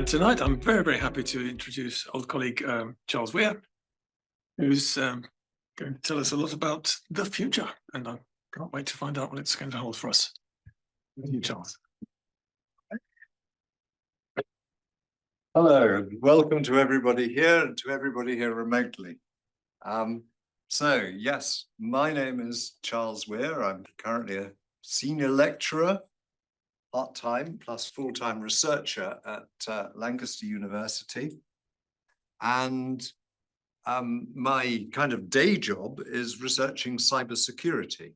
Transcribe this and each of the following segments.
And tonight I'm very, very happy to introduce old colleague Charles Weir, who's going to tell us a lot about the future. And I can't wait to find out what it's going to hold for us. Thank you, Charles. Hello, and welcome to everybody here and to everybody here remotely. Yes, my name is Charles Weir. I'm currently a senior lecturer, part-time plus full-time researcher at Lancaster University. And my kind of day job is researching cybersecurity.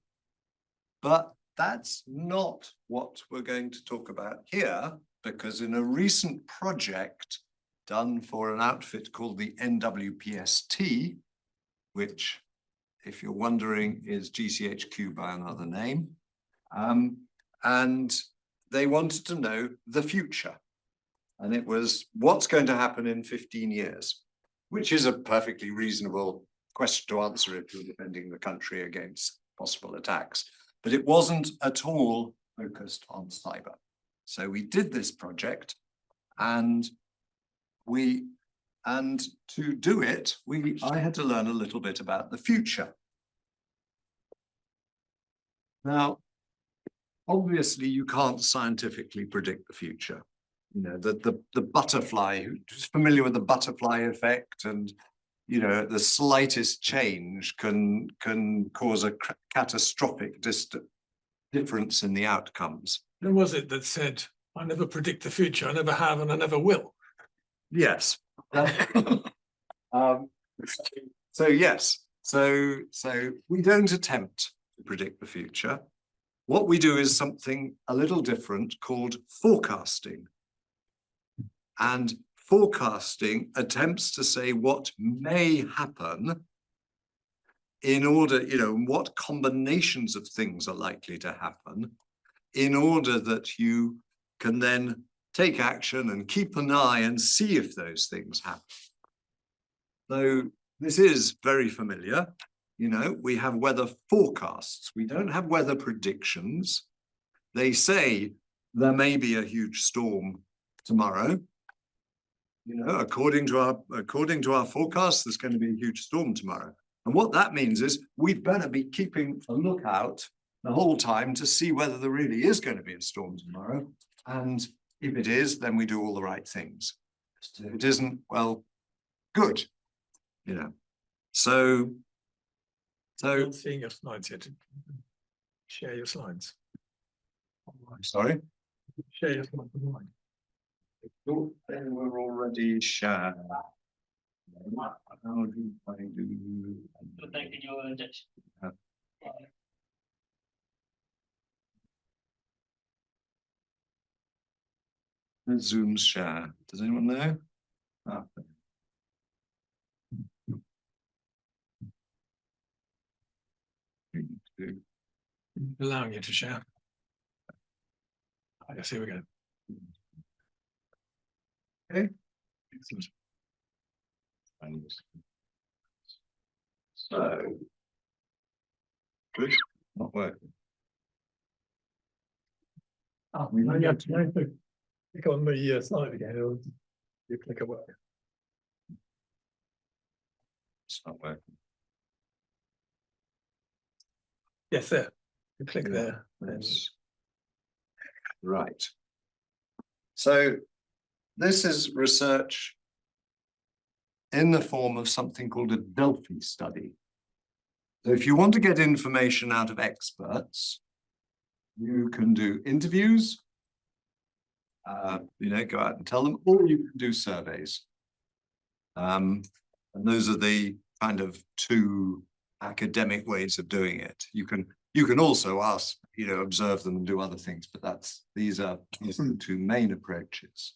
But that's not what we're going to talk about here, because in a recent project done for an outfit called the NWPST, which, if you're wondering, is GCHQ by another name, and they wanted to know the future. And it was what's going to happen in 15 years, which is a perfectly reasonable question to answer if you're defending the country against possible attacks. But it wasn't at all focused on cyber. So we did this project, and to do it, I had to learn a little bit about the future. Now, obviously, you can't scientifically predict the future. You know, the butterfly, who's familiar with the butterfly effect, and you know, the slightest change can cause a catastrophic difference in the outcomes. Who was it that said, I never predict the future, I never have, and I never will? Yes. Yes. So we don't attempt to predict the future. What we do is something a little different called forecasting. And forecasting attempts to say what may happen in order, you know, what combinations of things are likely to happen in order that you can then take action and keep an eye and see if those things happen. So this is very familiar. You know, we have weather forecasts. We don't have weather predictions. They say there may be a huge storm tomorrow. You know, according to our forecast, there's going to be a huge storm tomorrow. And what that means is we'd better be keeping a lookout the whole time to see whether there really is going to be a storm tomorrow. And if it is, then we do all the right things. If it isn't, well, good. You know, so. I'm not seeing your slides yet. Share your slides. I'm sorry? Share your slides online. They were already shared. How do I do? The Zoom's share. Does anyone know? Ah. Allowing you to share. I guess here we go. Okay. Excellent. So, good. Not working. Oh, you have to click on the slide again, or you click away. It's not working. Yes, there. You click there. That's right. So this is research in the form of something called a Delphi study. So if you want to get information out of experts, you can do interviews, you know, go out and tell them, or you can do surveys. And those are the kind of two academic ways of doing it. You can also ask, you know, observe them and do other things, but these are the two main approaches.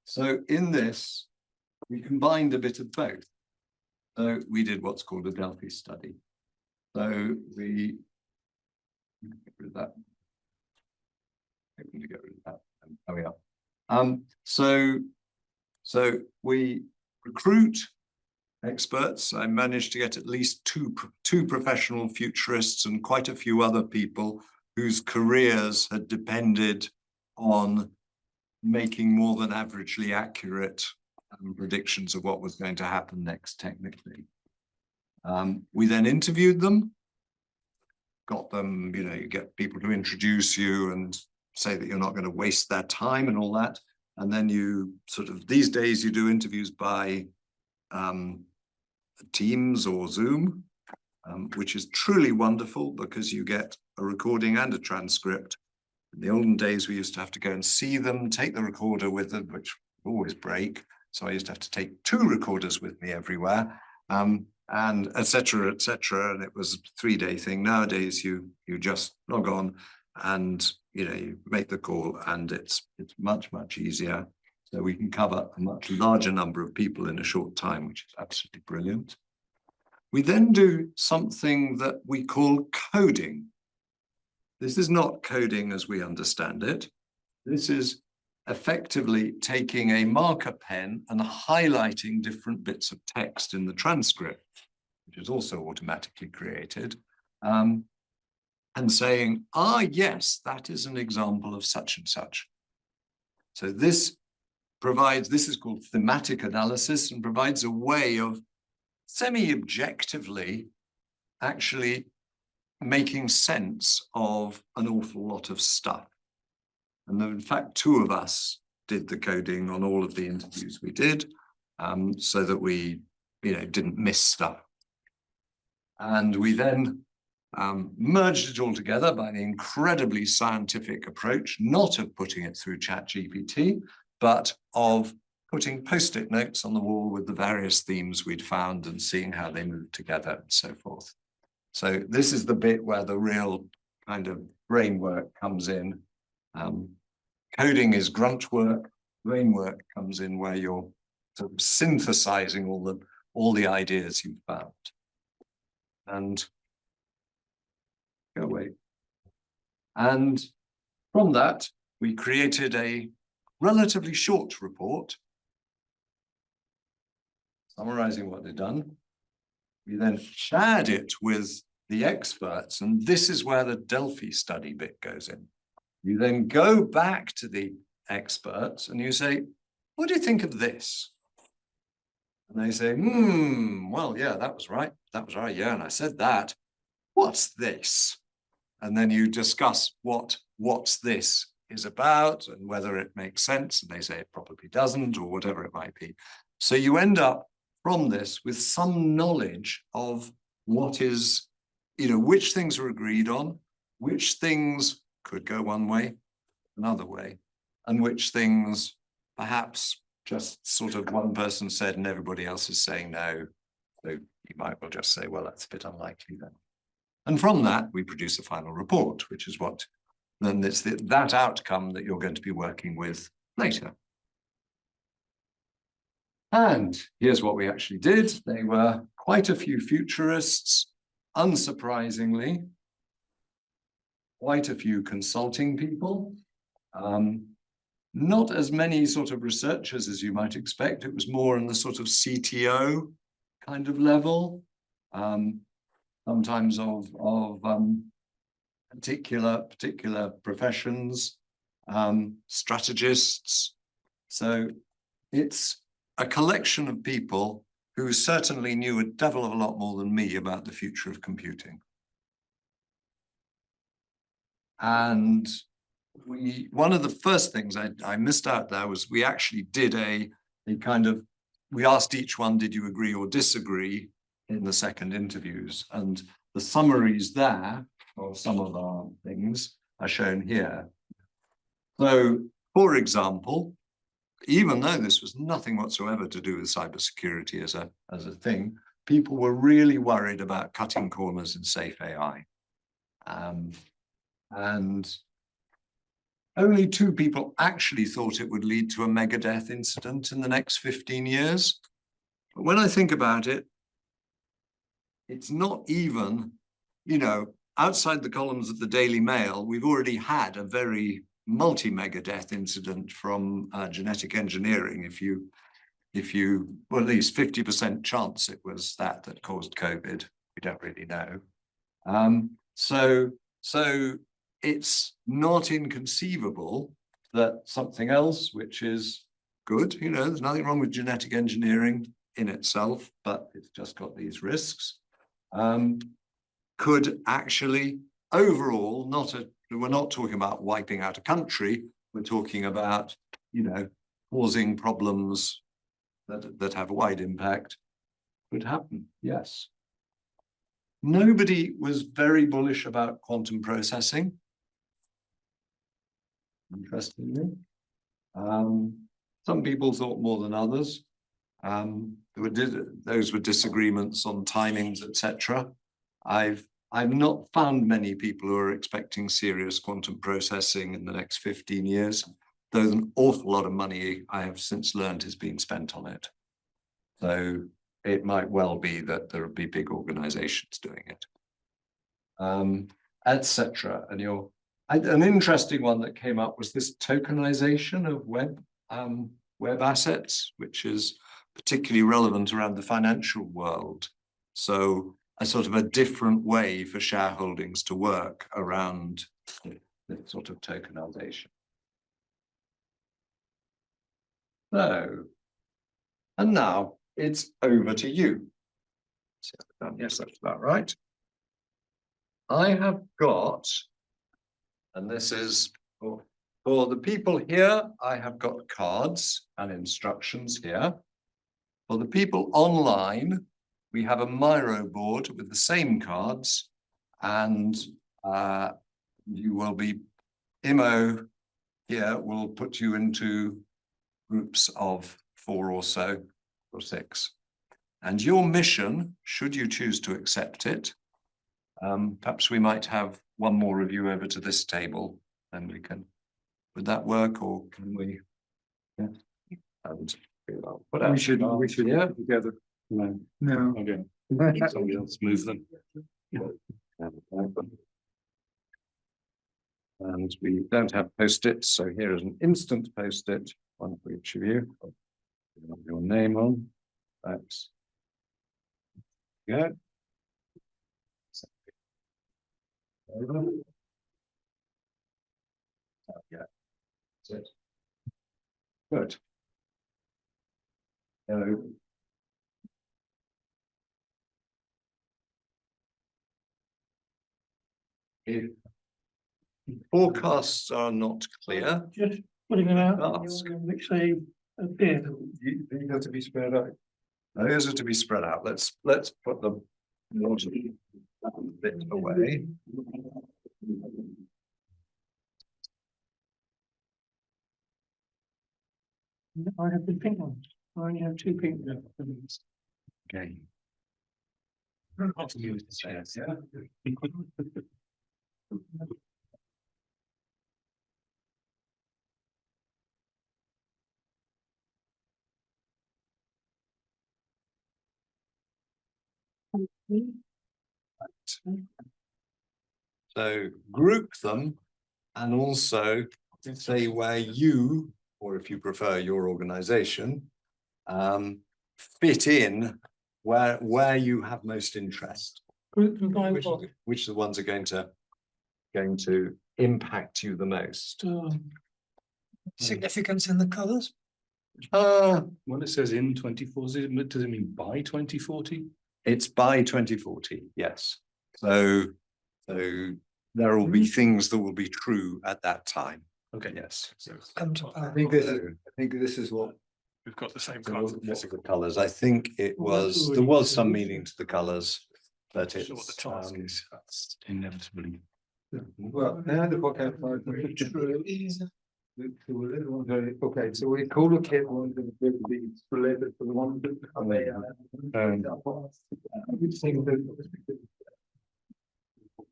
So in this, we combined a bit of both. So we did what's called a Delphi study. So we get rid of that. I'm going to get rid of that. There we are. So we recruit experts. I managed to get at least two professional futurists and quite a few other people whose careers had depended on making more than averagely accurate predictions of what was going to happen next technically. We then interviewed them, got them, you get people to introduce you and say that you're not going to waste their time and all that. And then you these days you do interviews by Teams or Zoom, which is truly wonderful because you get a recording and a transcript. In the olden days, we used to have to go and see them, take the recorder with them, which would always break. So I used to have to take 2 recorders with me everywhere, and et cetera, and it was a 3-day thing. Nowadays, you just log on and you make the call, and it's much easier. So we can cover a much larger number of people in a short time, which is absolutely brilliant. We then do something that we call coding. This is not coding as we understand it. This is effectively taking a marker pen and highlighting different bits of text in the transcript, which is also automatically created, and saying, yes, that is an example of such and such. So this is called thematic analysis, and provides a way of semi-objectively actually making sense of an awful lot of stuff. And in fact, 2 of us did the coding on all of the interviews we did, so that we didn't miss stuff. And we then merged it all together by an incredibly scientific approach, not of putting it through ChatGPT, but of putting post-it notes on the wall with the various themes we'd found and seeing how they moved together and so forth. So this is the bit where the real kind of brain work comes in. Coding is grunt work. Brain work comes in where you're sort of synthesizing all the ideas you've found. And go away. And from that, we created a relatively short report summarizing what they've done. We then shared it with the experts, and this is where the Delphi study bit goes in. You then go back to the experts and you say, what do you think of this? And they say, well, yeah, that was right, yeah, and I said that. What's this? And then you discuss what's this is about and whether it makes sense, and they say it probably doesn't, or whatever it might be. So you end up from this with some knowledge of what is, which things are agreed on, which things could go one way, another way, and which things perhaps just sort of one person said and everybody else is saying no. So you might well just say, well, that's a bit unlikely then. And from that, we produce a final report, which is what, then it's that outcome that you're going to be working with later. And here's what we actually did. They were quite a few futurists, unsurprisingly, quite a few consulting people, not as many sort of researchers as you might expect. It was more in the sort of CTO kind of level, sometimes of particular professions, strategists. So it's a collection of people who certainly knew a devil of a lot more than me about the future of computing. And one of the first things I missed out there was we actually did we asked each one, did you agree or disagree in the second interviews? And the summaries there of some of our things are shown here. So, for example, even though this was nothing whatsoever to do with cybersecurity as a thing, people were really worried about cutting corners in safe AI. And only 2 people actually thought it would lead to a megadeath incident in the next 15 years. But when I think about it, it's not even, outside the columns of the Daily Mail, we've already had a very multi-mega death incident from genetic engineering. Well, at least 50% chance it was that caused COVID. We don't really know. So it's not inconceivable that something else, which is good, you know, there's nothing wrong with genetic engineering in itself, but it's just got these risks, could actually overall we're not talking about wiping out a country, we're talking about, you know, causing problems that have a wide impact, could happen, yes. Nobody was very bullish about quantum processing, interestingly. Some people thought more than others. Those were disagreements on timings, etc. I've not found many people who are expecting serious quantum processing in the next 15 years, though an awful lot of money I have since learned is being spent on it. So it might well be that there will be big organizations doing it, etc. And an interesting one that came up was this tokenization of web assets, which is particularly relevant around the financial world. So a sort of a different way for shareholdings to work around this sort of tokenization. So, and now it's over to you. Yes, that's about right. I have got, and this is for the people here, I have got cards and instructions here. For the people online, we have a Miro board with the same cards, and you will be, IMO here will put you into groups of 4 or so, or 6. And your mission, should you choose to accept it, perhaps we might have one more review over to this table, and we can, would that work, or can we? Yeah. And we should yeah together. No. Okay. Somebody else move them. And we don't have post-its, so here is an instant post-it, one for each of you. Your name on. That's good. Yeah, that's it. Good. If forecasts are not clear, just putting it out, ask. which they appear. You have to be spread out. Those are to be spread out. Let's put them a bit away. I have the pink ones. I only have 2 pink ones. Okay. So group them and also say where you, or if you prefer your organization, fit in where you have most interest. Group them by what? Which the ones are going to impact you the most. Significance in the colours? When it says in 2040, does it mean by 2040? It's by 2040, yes. So there will be things that will be true at that time. Okay. Yes. Come to I think this is what We've got the same So cards. what are the colours? I think it was, there was some meaning to the colours, but Not sure what the it's task is. That's inevitably. well now the book out okay, so we co-locate one that be related to the one that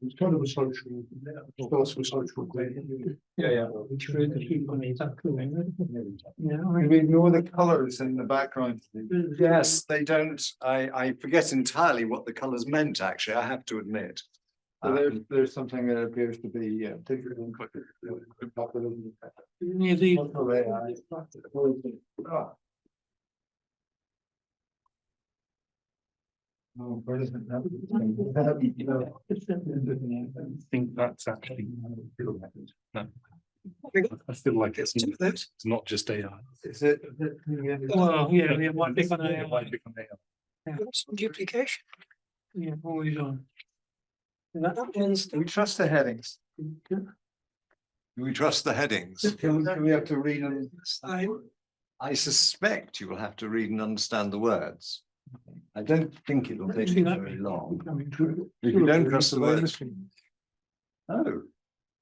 it's kind of a social, starts with social. Yeah. We ignore the colours in the background. yes, they don't, I forget entirely what the colours meant, actually, I have to admit. So there's something that appears to be Any of these? No, where does it have? I think that's actually. No. I feel like it's Two of those. it's not just AI. Is it? Well, yeah, it might be on It AI. might become AI. Some duplication. Yeah, always on. That one's. Do we trust the headings? Do we trust the headings? Do we have to read them? I suspect you will have to read and understand the words. I don't think it will take you very long. If you don't trust the words. Oh,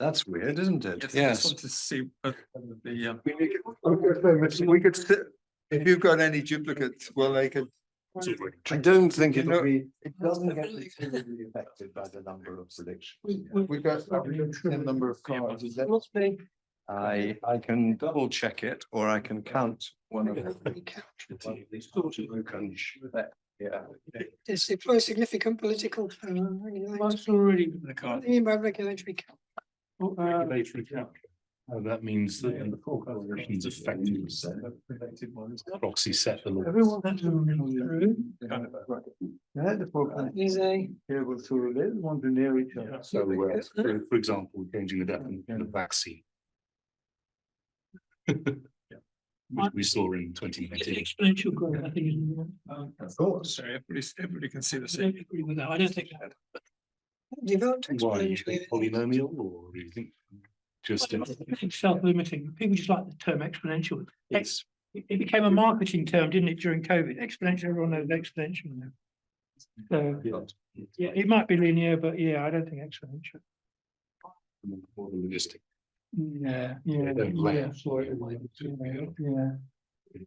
that's weird, isn't it? I just wanted to see the We could, if you've got any duplicates, well, they could. I don't think it'll be, it doesn't get particularly affected by the number of predictions. We've got a number of cards. Is that? Must be. I can double check it, or I can count one of them. Yeah. It's deploy significant political. That's already in the What card. do you mean by regulatory? Regulatory capture. And that means that the corporations effectively proxy set the law. Everyone has to through. Is a. Want to near each other. So, for example, changing the definition of vaccine. Which we saw in 2019. Exponential growth, I think. Of course, everybody can see the same. Agree with that. I don't think that. Developed Why, you think exponentially. polynomial, or do you think just? I think self-limiting. People just like the term exponential. It's It became a marketing term, didn't it, during COVID? Exponential, everyone knows exponential now. So, yeah, it might be linear, but yeah, I don't think exponential. more logistic. Yeah, They don't lack. yeah.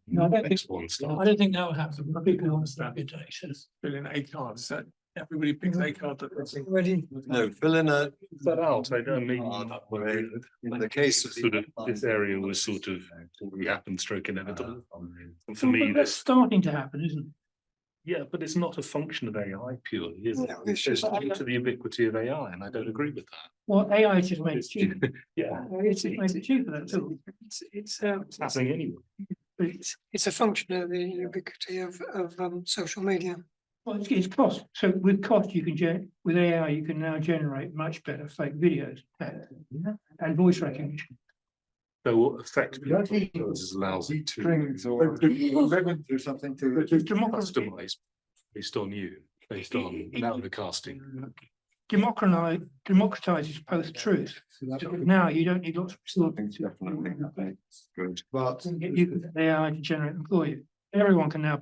No, I don't think- Next one starts. I don't think that would happen. I think we'll start good days. Fill in a card, is that everybody picks a card that they think. Ready? No, fill in a. That out, I don't mean. In the case of Sort of, this area was sort of already happened, stroke inevitable. And for Well, me, but that's this, starting to happen, isn't it? yeah, but it's not a function of AI purely, is it? No, It's it's just just- due to the ubiquity of AI, and I don't agree with that. Well, AI just made it It's cheaper. Yeah, It's just made it cheaper, that's all. It's, it's happening anyway. it's a function of the ubiquity of social media. Well, it's cost. So with cost, you can with AI, you can now generate much better fake videos and voice recognition. So what effectively it does is allows it to Strings or ribbons or something to. customize based on you, based on narrowcasting. Democratizes post-truth. Now you don't need lots of resources. Good. But You can AI to generate them for you. Everyone can now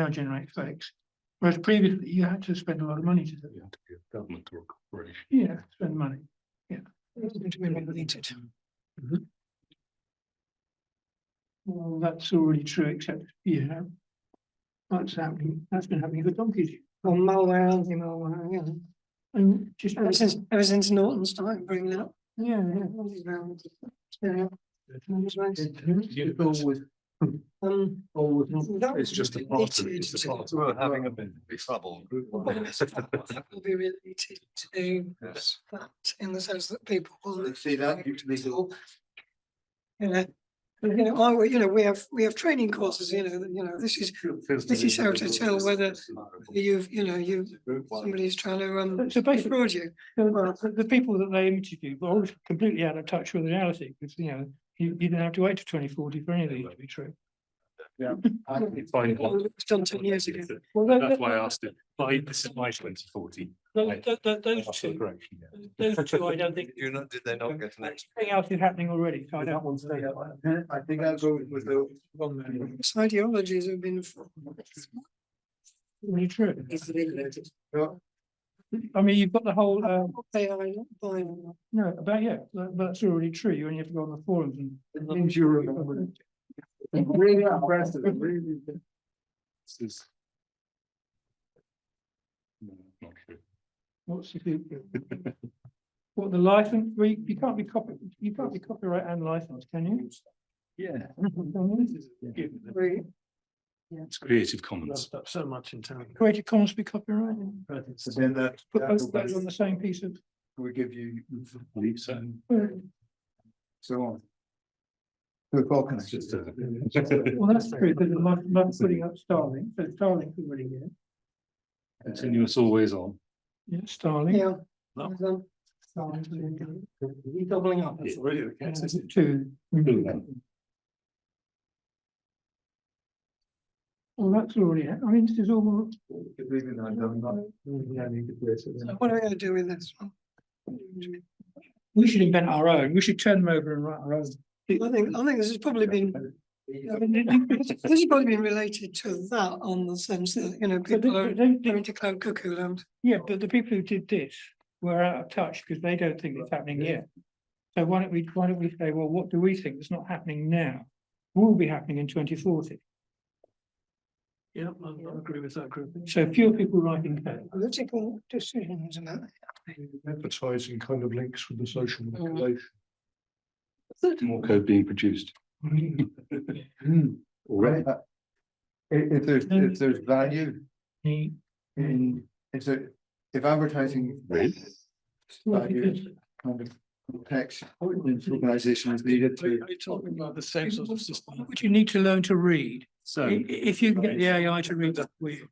generate fakes. Whereas previously you had to spend a lot of money to do You have to be a government or a corporation. it. Yeah, spend money. Yeah. To be regulated. Well, that's already true, except, yeah. That's happening, that's been happening for donkeys. Well, malware, anti-malware, yeah. And just, Ever since Norton's time bringing it up. yeah. Yeah. It's just a part of it. It's a part of We're having a bit of trouble. That will be related to Yes. that in the sense that people will. See that? We have training courses, this is how to tell whether somebody's trying to So basically, fraud you. the people that they interview were always completely out of touch with reality, because, you didn't have to wait to 2040 for any of these to be true. I find one. It was done 10 years ago. Well, That's why I asked it. This is my 2040. those That's the two, correction, yeah. those two, I don't think. Did they not get an extra? Anything else is happening already, so I don't want to say that. I think I'll go with the. Its ideologies have been. Really true. I mean, you've got the whole, AI buying. no, that's already true. You only have to go on the forums and. It means you remember it. Really impressive, really. This is. No, not true. What's the future? What, the license, you can't be copyright and license, can you? Yeah. Creative It's Creative Commons. So much in town. Commons be copyrighted. So then that. Put those on the same piece of. We give you. Believe so. So on. To Falcon. It's just a. Well, that's true, because of my putting up Starlink, so Starlink's already here. Continuous, always on. Yeah, Starlink. Yeah. No. Doubling up. That's already the case, isn't it? Two. Well, that's already, I mean, this is all. So what are we going to do with this one? We should invent our own. We should turn them over and write our own. I think this has probably been, this has probably been related to that on the sense that, you know, But people are they- going to cloud cuckoo land. Yeah, but the people who did this were out of touch because they don't think it's happening yet. So why don't we say, well, what do we think is not happening now? Will be happening in 2040. Yeah, I agree with that group. So fewer people writing code. Political decisions and that. Advertising kind of links with the social manipulation. More code being produced. Right. If there's value in, if advertising value kind of text organisation is needed Are to. you talking about the same sort of system? What would you need to learn to read? So. If you can get the AI to read that for you,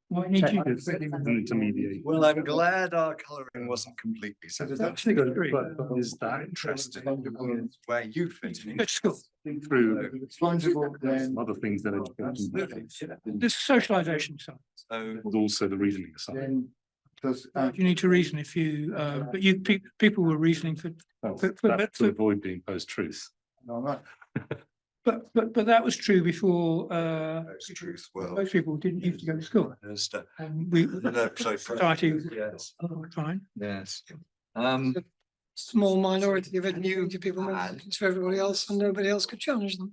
what need you? Intermediate. Well, I'm glad our colouring wasn't completely That's satisfactory. the degree. Is that Interesting where you fit in. Go to school. through Responsible then. some other things that education, This socialisation side. So but also the reasoning side. Then does, You need to reason if you, but people were reasoning for, That's but- to avoid being post-truth. no, I'm not. but that was true before, truth, well, most people didn't used to go to school. understand. And we, No, sorry, society, yes, oh, fine. yes. Small minority of educated people, to everybody else, and nobody else could challenge them.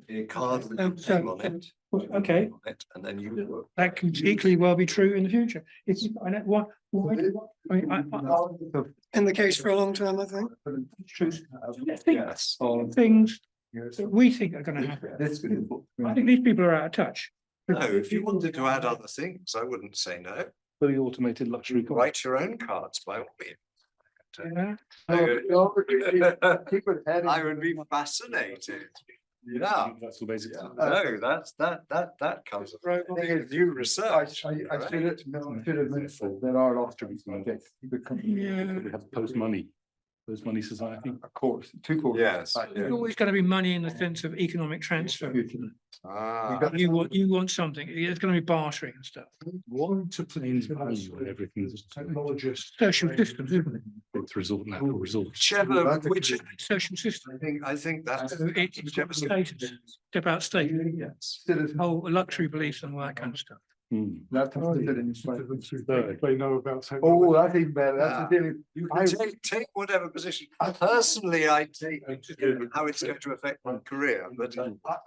A card with your So- name on it. Okay, on it, and then you. that could equally well be true in the future. If you, I know, why, I mean, In the case for a long time, I think. truth. Yes. Things that we think are gonna happen. I think these people are out of touch. No, if you wanted to add other things, I wouldn't say no. Fully automated luxury car. Write your own cards by all means. Yeah. I would be fascinated. Yeah. That's basically. No, that comes from new research. I should admit there are lots to be. Yeah. We have post money society. Of course, two courses. Yes. There's always gonna be money in the sense of economic transfer. Ah, You want something, there's gonna be bartering and stuff. What to planes value and everything's Technologists. Social systems, isn't it? it's result, natural result. which Social system. I think that's. So it's status, it's about status, Yes. whole luxury beliefs and all that kind of stuff. That's They know about. Oh, that's even better. That's a daily. You can take whatever position. Personally, I take how it's going to affect my career, but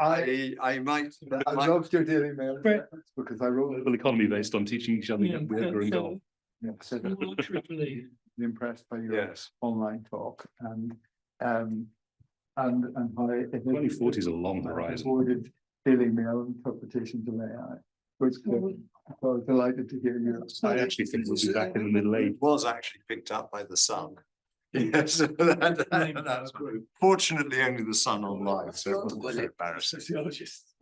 I might. I loved your Daily Mail Right. because I wrote. Global economy based on teaching each other Yeah, younger and so- goal. Yeah, so Luxury belief. impressed by your Yes. online talk and how it. 2040 is a long horizon. Avoided Daily Mail interpretations of AI, which I was delighted to hear you. I actually think we'll be back in the middle age. It was actually picked up by the Sun. Yes, that's fortunately only the Sun online, so it wasn't so embarrassing. Sociologist.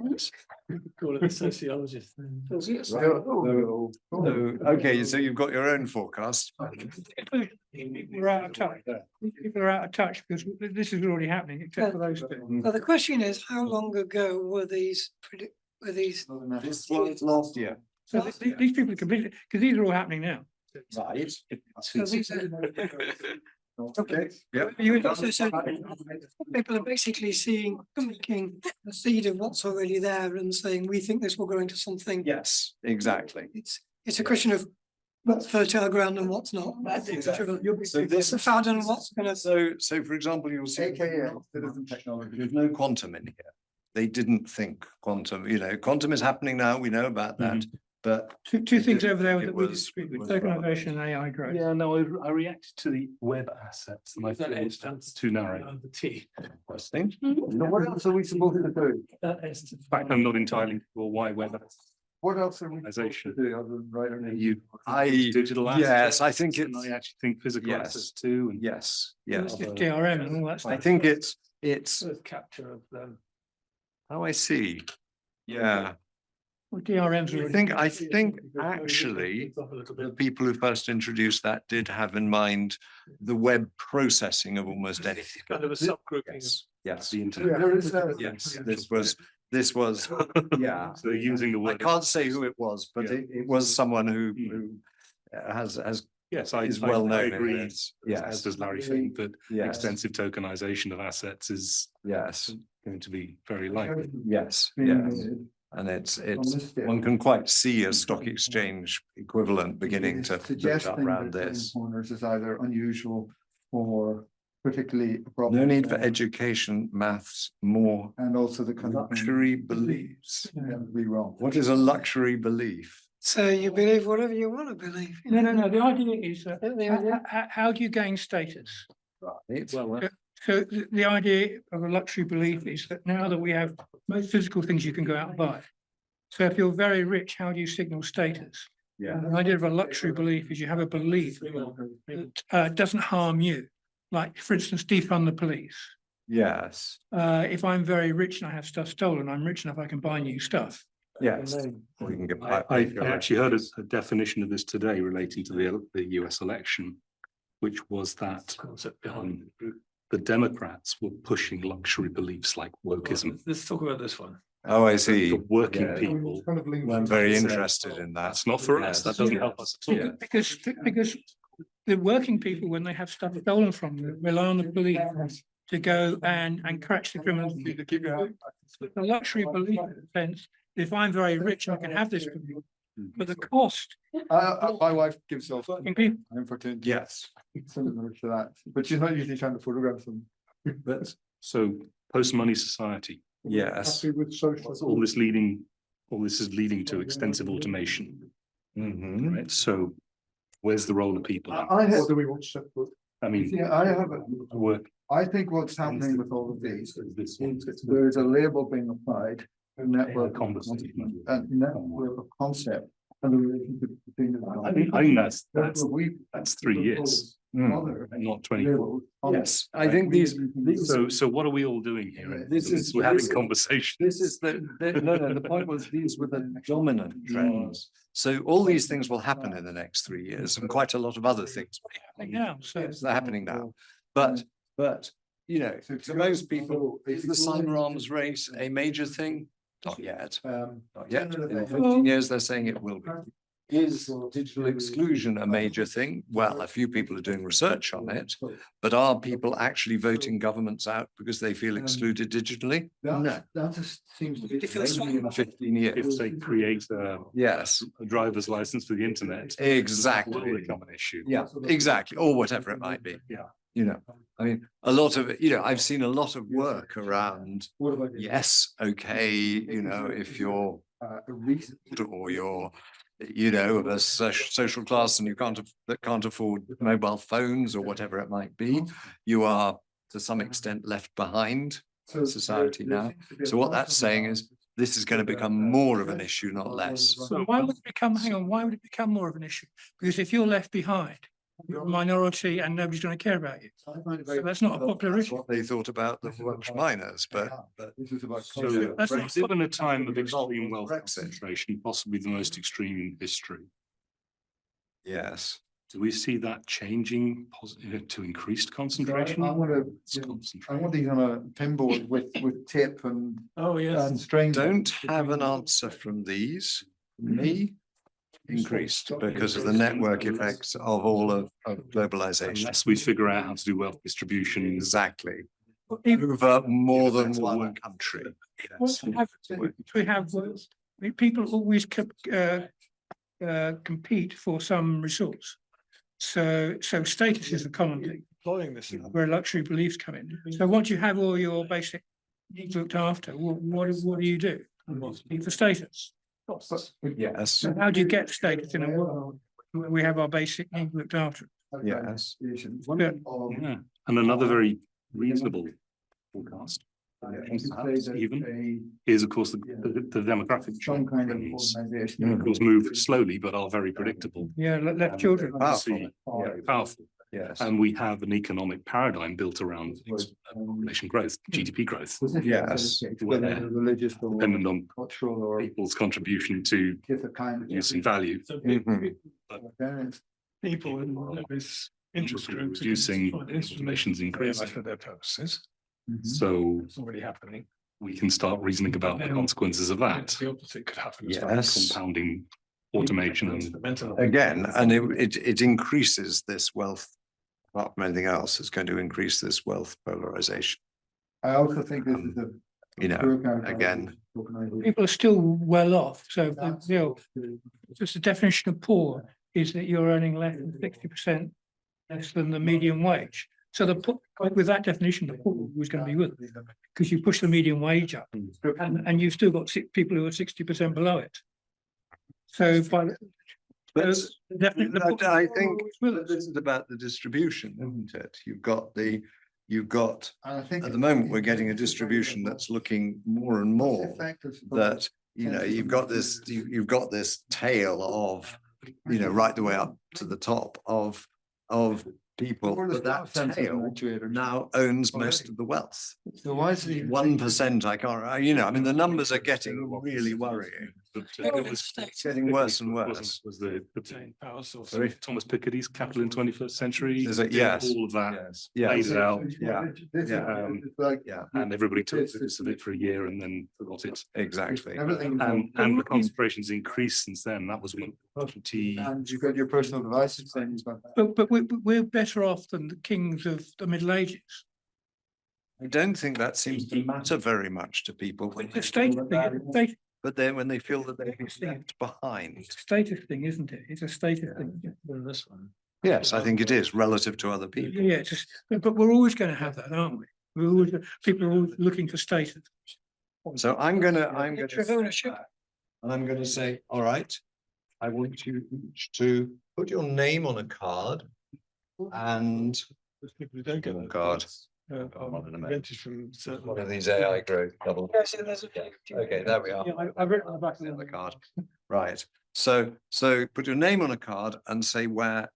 Call it a sociologist. So, So, okay, so you've got your own forecast. People are out of touch. People are out of touch because this is already happening, except for those two. So the question is, how long ago were these This was last year. So these people are completely, because these are all happening now. Right. so these are- okay. Yeah. you also said people are basically taking the seed of what's already there and saying, we think this will grow into something. Yes, exactly. It's a question of what's fertile ground and what's not. So this, The fad and what's gonna. so for example, you'll see. AKA citizen technology. There's no quantum in here. They didn't think quantum, quantum is happening now, we know about that, but. Two things over there It that we was- disagree with, was tokenization and AI growth. Yeah, no, I reacted to the web assets and I thought it's too narrow. The T. Interesting. So what else are we supposed to do? In fact, I'm not entirely sure why web. What else are we supposed to Organization. do other than write our name? You. I, Digital assets. yes, I think And it's, I actually think physical Yes. assets too. And yes, It's yes. just DRM and all that I stuff. think it's, Capture of them. oh, I see. Yeah. Well, DRMs are. I think actually the people who first introduced that did have in mind the web processing of almost anything. Kind of a subgrouping. Yes, yes, The internet. There is a. yes, this was, yeah. So using the I word. can't say who it was, but Yeah. it was someone who has Yes, is well known in agree. this. As Yes, does Larry think that yes, extensive tokenization of assets is yes, going to be very likely. yes, being yes. made And it's, on this scale. one can quite see a stock exchange equivalent beginning It is to look suggesting up that around cutting this. corners is either unusual or particularly. No need for appropriate. education, maths, more And also the kind of. luxury beliefs. Yeah, be wrong. What is a luxury belief? So you believe whatever you want to believe. you No, know? no, no, the idea is that The idea- how do you gain status? Right. Well, So the idea of a luxury belief is that now that we have most physical things you can go out and buy. So if you're very rich, how do you signal status? Yeah. And the idea of a luxury belief is you have a belief that doesn't harm you. Like, for instance, defund the police. Yes, If I'm very rich and I have stuff stolen, I'm rich enough I can buy new stuff. yes. We can get I actually heard a definition of this today relating to the US election, which was that the Democrats were pushing luxury beliefs like wokeism. Let's talk about this one. Oh, I see. The working Yeah. people. Kind of linked. I'm very interested in that. That's not for us. That doesn't help us at all. Yeah. Because the working people, when they have stuff stolen from them, rely on the police to go and catch the criminals. The luxury belief in the sense, if I'm very rich, I can have this belief. But the cost My wife gives off working people, infertility. Yes. Similar to that, but she's not usually trying to photograph them. But So post-money society, yes. Happy with social. all this is leading to extensive automation, Mhm. right? So where's the role of people? I have, Or do we want separate? I mean, yeah, I have, work. I think what's happening with all of these This is there is a label being applied, a network, conversation. a network of concept. And the relationship between them. I think that's We. 3 years, not 24. Yes, I think these, So what are we all doing here? This is- We're having this is- conversation. this is no, the point was these were the dominant trends. So all these things will happen in the next 3 years and quite a lot of other things will be happening. now, so Yes, they're happening now. But, you know, to most people, is the cyber arms race a major thing? Not yet, not yet. In 15 years, they're saying it will be. Is digital exclusion a major thing? Well, a few people are doing research on it, but are people actually voting governments out because they feel excluded digitally? No, That just seems to be. maybe in 15 years. If they create Yes, a driver's license for the internet. It exactly. will become an issue. Yeah, exactly, or whatever it might be. Yeah. You know, I mean, a lot of it, you know, I've seen a lot of work around, yes, okay, you know, if you're or you're, you know, of a social class and you can't afford mobile phones or whatever it might be, you are to some extent left behind in society now. So what that's saying is this is going to become more of an issue, not less. So why would it become, hang on, why would it become more of an issue? Because if you're left behind, you're a minority and nobody's going to care about you. So that's not a popular That's issue. what they thought about the Welsh miners, but This is about. So concept. That's not- Brexit in a time of extreme wealth Brexit. concentration, possibly the most extreme in history. yes. Do we see that changing to increased concentration? I want It's to, I concentration. want these on a pinboard with tape Oh, yes. and strings. Don't have an answer from these, me, increased because of the network effects of all of globalization. Unless we figure out how to do wealth distribution. Exactly, Even over more than one country. once we have, people always compete for some resource. So status is a common thing, Employing this. where luxury beliefs come in. So once you have all your basic needs looked after, what do you do? Need for status. Yes, So how do you get status in a world where we have our basic needs looked after? yes. Yeah. Yeah, and another very reasonable forecast. Even is, of course, the demographic Some kind of change. organization. Of course, move slowly, but are very predictable. Yeah, left children. Powerful. See, very powerful. Yes. And we have an economic paradigm built around population growth, GDP growth, Yes. Whether they're religious or dependent on cultural or people's contribution to different kind of. producing value. Mhm. People in various interest groups. Reducing Information's populations increasing. for their purposes. So It's already happening. we can start reasoning about the consequences of that, The opposite could happen. as well. Yes. compounding automation and Again, and it increases this wealth. Apart from anything else, it's going to increase this wealth polarization. I also think this is a. You know, again. People are still well off, so, you know, just the definition of poor is that you're earning less than 60% less than the median wage. So with that definition, the poor was going to be with, because you push the median wage up, and you've still got people who are 60% below it. So by But definitely, I think this is about the distribution, isn't it? You've got, I think at the moment, we're getting a distribution that's looking more and more that, you know, you've got this tail of, you know, right the way up to the top of people, but that tail now owns most of the wealth. So why is it? 1%, I can't, you know, I mean, the numbers are getting really worrying. but Well, it was It's getting worse and worse. was the Obtain power source. Sorry, Thomas Piketty's Capital in 21st Century. Is it? did Yes. All of that, Yes. laid it out, Yeah. Like, Yeah, and everybody took this of it for a year and then forgot it. exactly. everything. And the concentrations increased since then. That was when 20. And you've got your personal devices things, but. but we're better off than the kings of the Middle Ages. I don't think that seems to matter very much to people. It's a status thing, But then when they feel that they've been left behind. it's a status thing, isn't it? It's a status thing. This one. Yes, I think it is relative to other people. Yeah, it's just, but we're always going to have that, aren't we? We're always, people are always looking for status. So I'm gonna, Picture of ownership. and I'm gonna say, all right, I want you each to put your name on a card and There's people who don't get Oh, that. God. Are invented from certain. one of these AI growth double. Yes, there's a few. Okay, there we are. Yeah, I've written on the back On of the the card. Right, so put your name on a card and say where,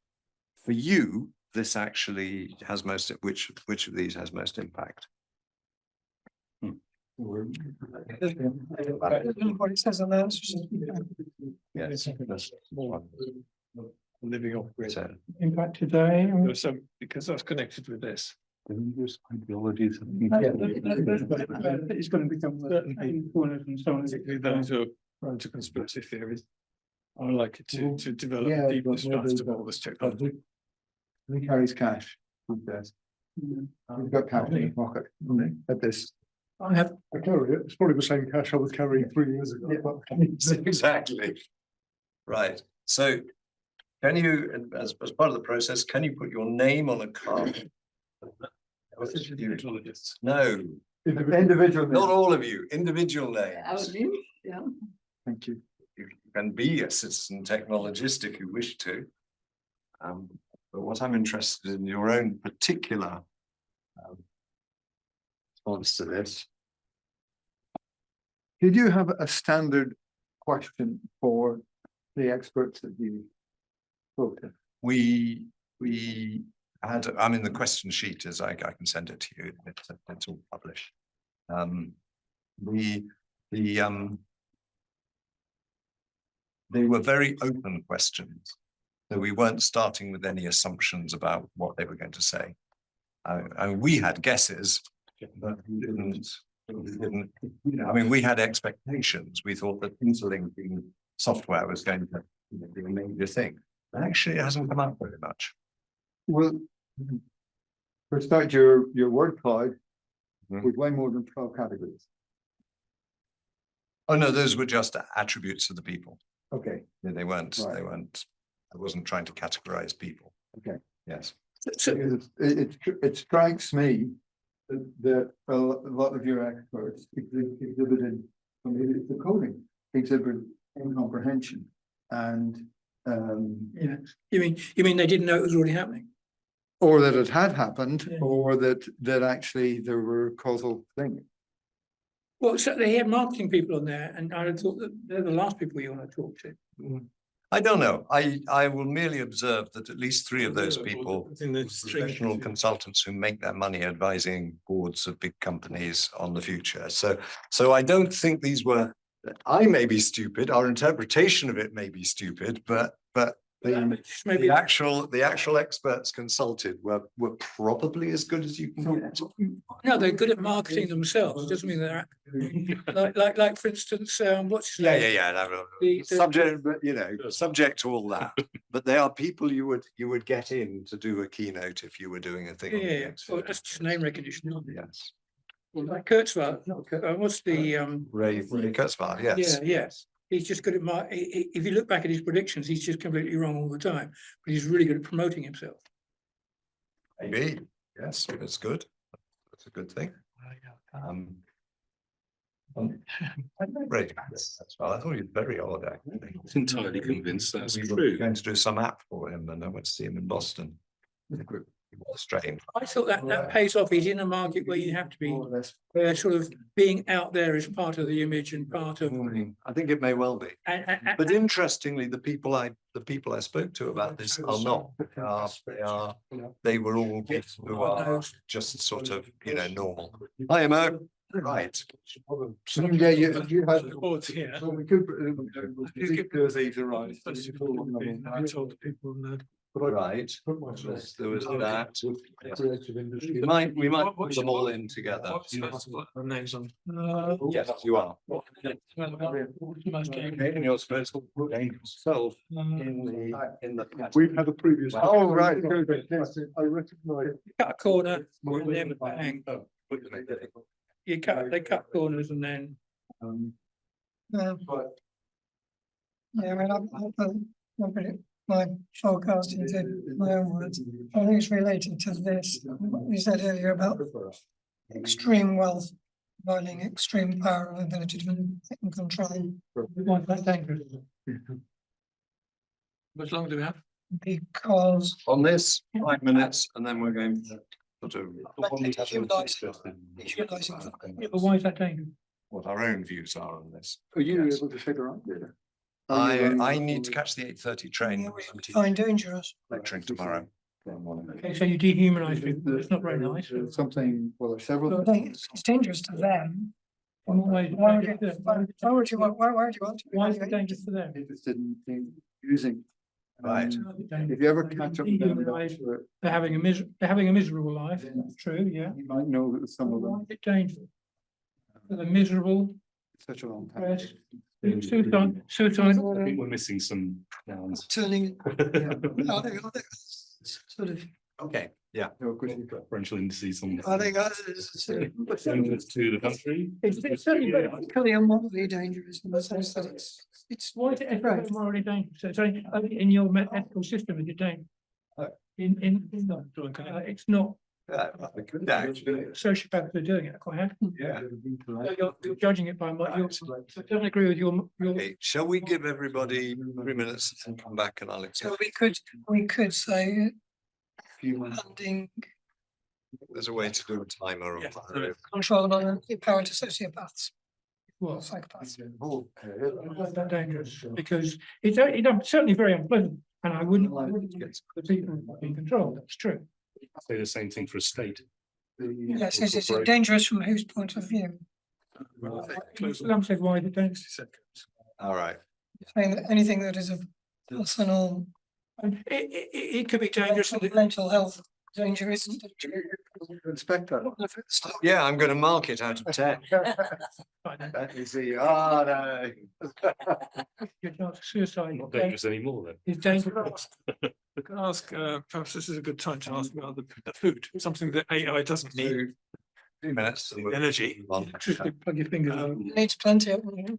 for you, this actually has most, which of these has most impact? What it says on that. Yes. Living off grid. So, impact today. There was some, because that's connected with this. Ideologies. It's going to become certain corners and so on. Particularly those who are prone to conspiracy theories. Are likely to Yeah, develop deep but distrust of all this technology. Who carries cash? Who does? We've got cash in the pocket at this. I have, I carry it. It's probably the same cash I was carrying 3 years ago. exactly. Right, so can you, as part of the process, can you put your name on a card? Technologists. No, Individual. not all of you, individual names. Yeah. Thank you. You can be a citizen technologist if you wish to. But what I'm interested in your own particular response to this. Did you have a standard question for the experts that you spoke to? We had, I mean, the question sheet is, I can send it to you, it's all published. They were very open questions. So we weren't starting with any assumptions about what they were going to say. We had guesses, but we didn't, I mean, we had expectations. We thought that interlinking software was going to be a major thing. Actually, it hasn't come out very much. Well, for start, your word cloud Mhm. with way more than 12 categories. Oh, no, those were just attributes of the people. Okay, They weren't, Right. I wasn't trying to categorize people. okay. Yes. so, Because it strikes me that a lot of your experts exhibited, maybe it's the coding, exhibit incomprehension and yeah, you mean they didn't know it was already happening? or that it had happened, Yeah. or that actually there were causal things. Well, so they had marketing people on there, and I had thought that they're the last people you want to talk to. I don't know. I will merely observe that at least three of those people, In the string. professional consultants who make their money advising boards of big companies on the future. So I don't think these were, I may be stupid, our interpretation of it may be stupid, but the actual experts consulted were probably as good as you can get. No, they're good at marketing themselves, doesn't mean they're, like, for instance, what's his Yeah, name? no, The- subject, but subject to all that. But they are people you would get in to do a keynote if you were doing a thing. on the Yeah, next well, video. that's just name recognition. Yes, Like Kurzweil, what's the, Ray Kurzweil, yes. yes. He's just good at if you look back at his predictions, he's just completely wrong all the time, but he's really good at promoting himself. Maybe, yes, that's good. That's a good thing. Ray Kurzweil, I thought he was very odd, actually. I'm not entirely convinced that's We were true. going to do some app for him and I went to see him in Boston. It was strange. I thought that pays off. He's in a market where you have to be More or less. sort of being out there as part of the image and part of. I think it may well be. But interestingly, the people I spoke to about this are not. They were all people who are just sort of, normal. Hi, Mo. Right. Yeah, you had. Boards here. So we could. Thursdays arrive. I told the people on the. Right. There was that. Creative industry. We might put them all in together. The names on. Yes, you are. Most And you're supposed to put yourself in the. We've had a previous. Oh, right. Yes, I recognise. cut a corner and then bang. They cut corners and then. Yeah, I mean, I'll put it, my forecast into my own words. I think it's related to this, what we said earlier about extreme wealth, providing extreme power and ability to manipulate and control, Why is that dangerous? Much longer do we have? because On this, 5 minutes, and then we're going to sort of humanising Yeah, but why is that dangerous? what our own views are on this. Are you Yes. able to figure out data? I need to catch the 8:30 train. I'm find dangerous. lecturing tomorrow. Okay, so you dehumanize people, it's not very nice. Something, well, there's several. But I think it's dangerous to them. In what way is it Why would dangerous you, to them? why would you want, why would you want to? Why is it dangerous to them? Interested in using. Right. If you ever catch up with them, Dehumanise. They're having a miserable life, that's true, yeah. you might know that some of Why them. is it dangerous? They're miserable, Such a long time. depressed, suicidal. I think we're missing some nouns. Turning, are they sort of, Okay, yeah. Differential indices on. are they guys? Dangerous to the country. It's certainly very. Equally and morally dangerous in the sense that it's Why is it ethically morally dangerous? So it's only in your ethical system is it dangerous? It's not, sociopaths are doing it quite happy. Yeah. You're judging it by what you're, I don't agree with your. Okay, shall we give everybody 3 minutes and come back and I'll So explain? we could say handing There's a way to do a timer. Yeah. control on the power to sociopaths or Well, psychopaths. why is that dangerous? Because it's certainly very unpleasant and I wouldn't get the people in control, that's true. Say the same thing for a state. Yes, is it dangerous from whose point of view? Some said, why is it dangerous? All right. Saying that anything that is of personal It could be dangerous. mental health danger isn't. Inspector. Yeah, I'm going to mark it out of 10. Let me see. Oh, no. Your chance of suicide Not dangerous anymore then. is dangerous. I can ask, perhaps this is a good time to ask about the food, something that AI doesn't need, 2 minutes. and we'll energy. move on. Just plug your fingers on. Needs plenty of. them.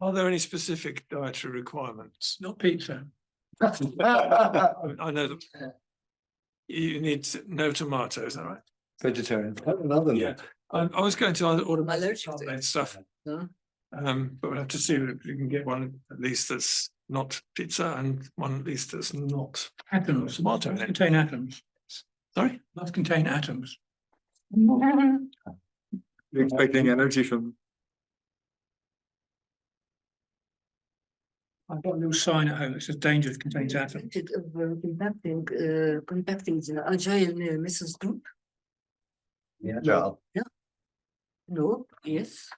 Are there any specific dietary requirements? Not pizza. I know that you need no tomatoes, is that right? Vegetarian. Another. Yeah. I was going to order my Allergic to it. stuff. No? But we'll have to see if you can get one at least that's not pizza and one at least that's not Atoms. tomato. Must contain atoms. Sorry? Must contain atoms. You're expecting energy from. I've got a little sign at home that says dangerous contains atoms. Contacting the agile Mrs. Group. Yeah. Joel, No, yes.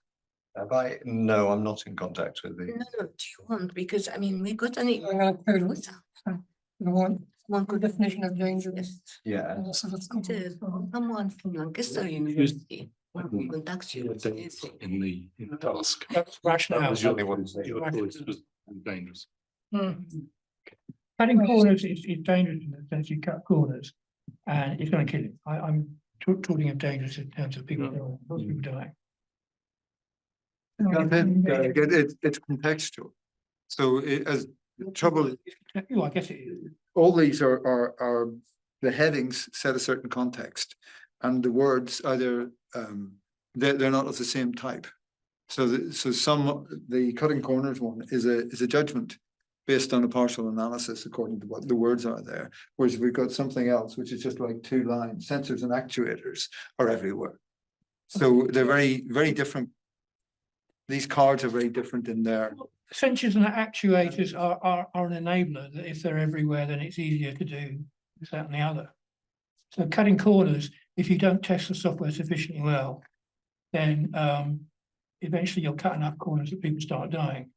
no, I'm not in contact with the. No, do you want? Because I mean, we got any. One good definition of danger. Yes. Yeah. Someone from Lancaster University. Who contacts you. In the task. That's rationale. That was your choice was dangerous. Cutting corners is dangerous in the sense you cut corners and it's going to kill you. I'm talking of dangerous in terms of people, people dying. It's contextual. So as trouble, Oh, I guess it is. all these are the headings set a certain context, and the words either they're not of the same type. So the cutting corners one is a judgment based on a partial analysis according to what the words are there. Whereas if we've got something else, which is just like 2 lines, sensors and actuators are everywhere. So they're very, very different. These cards are very different in their. Sensors and actuators are an enabler that if they're everywhere, then it's easier to do this, that, and the other. So cutting corners, if you don't test the software sufficiently well, then eventually you'll cut enough corners that people start dying.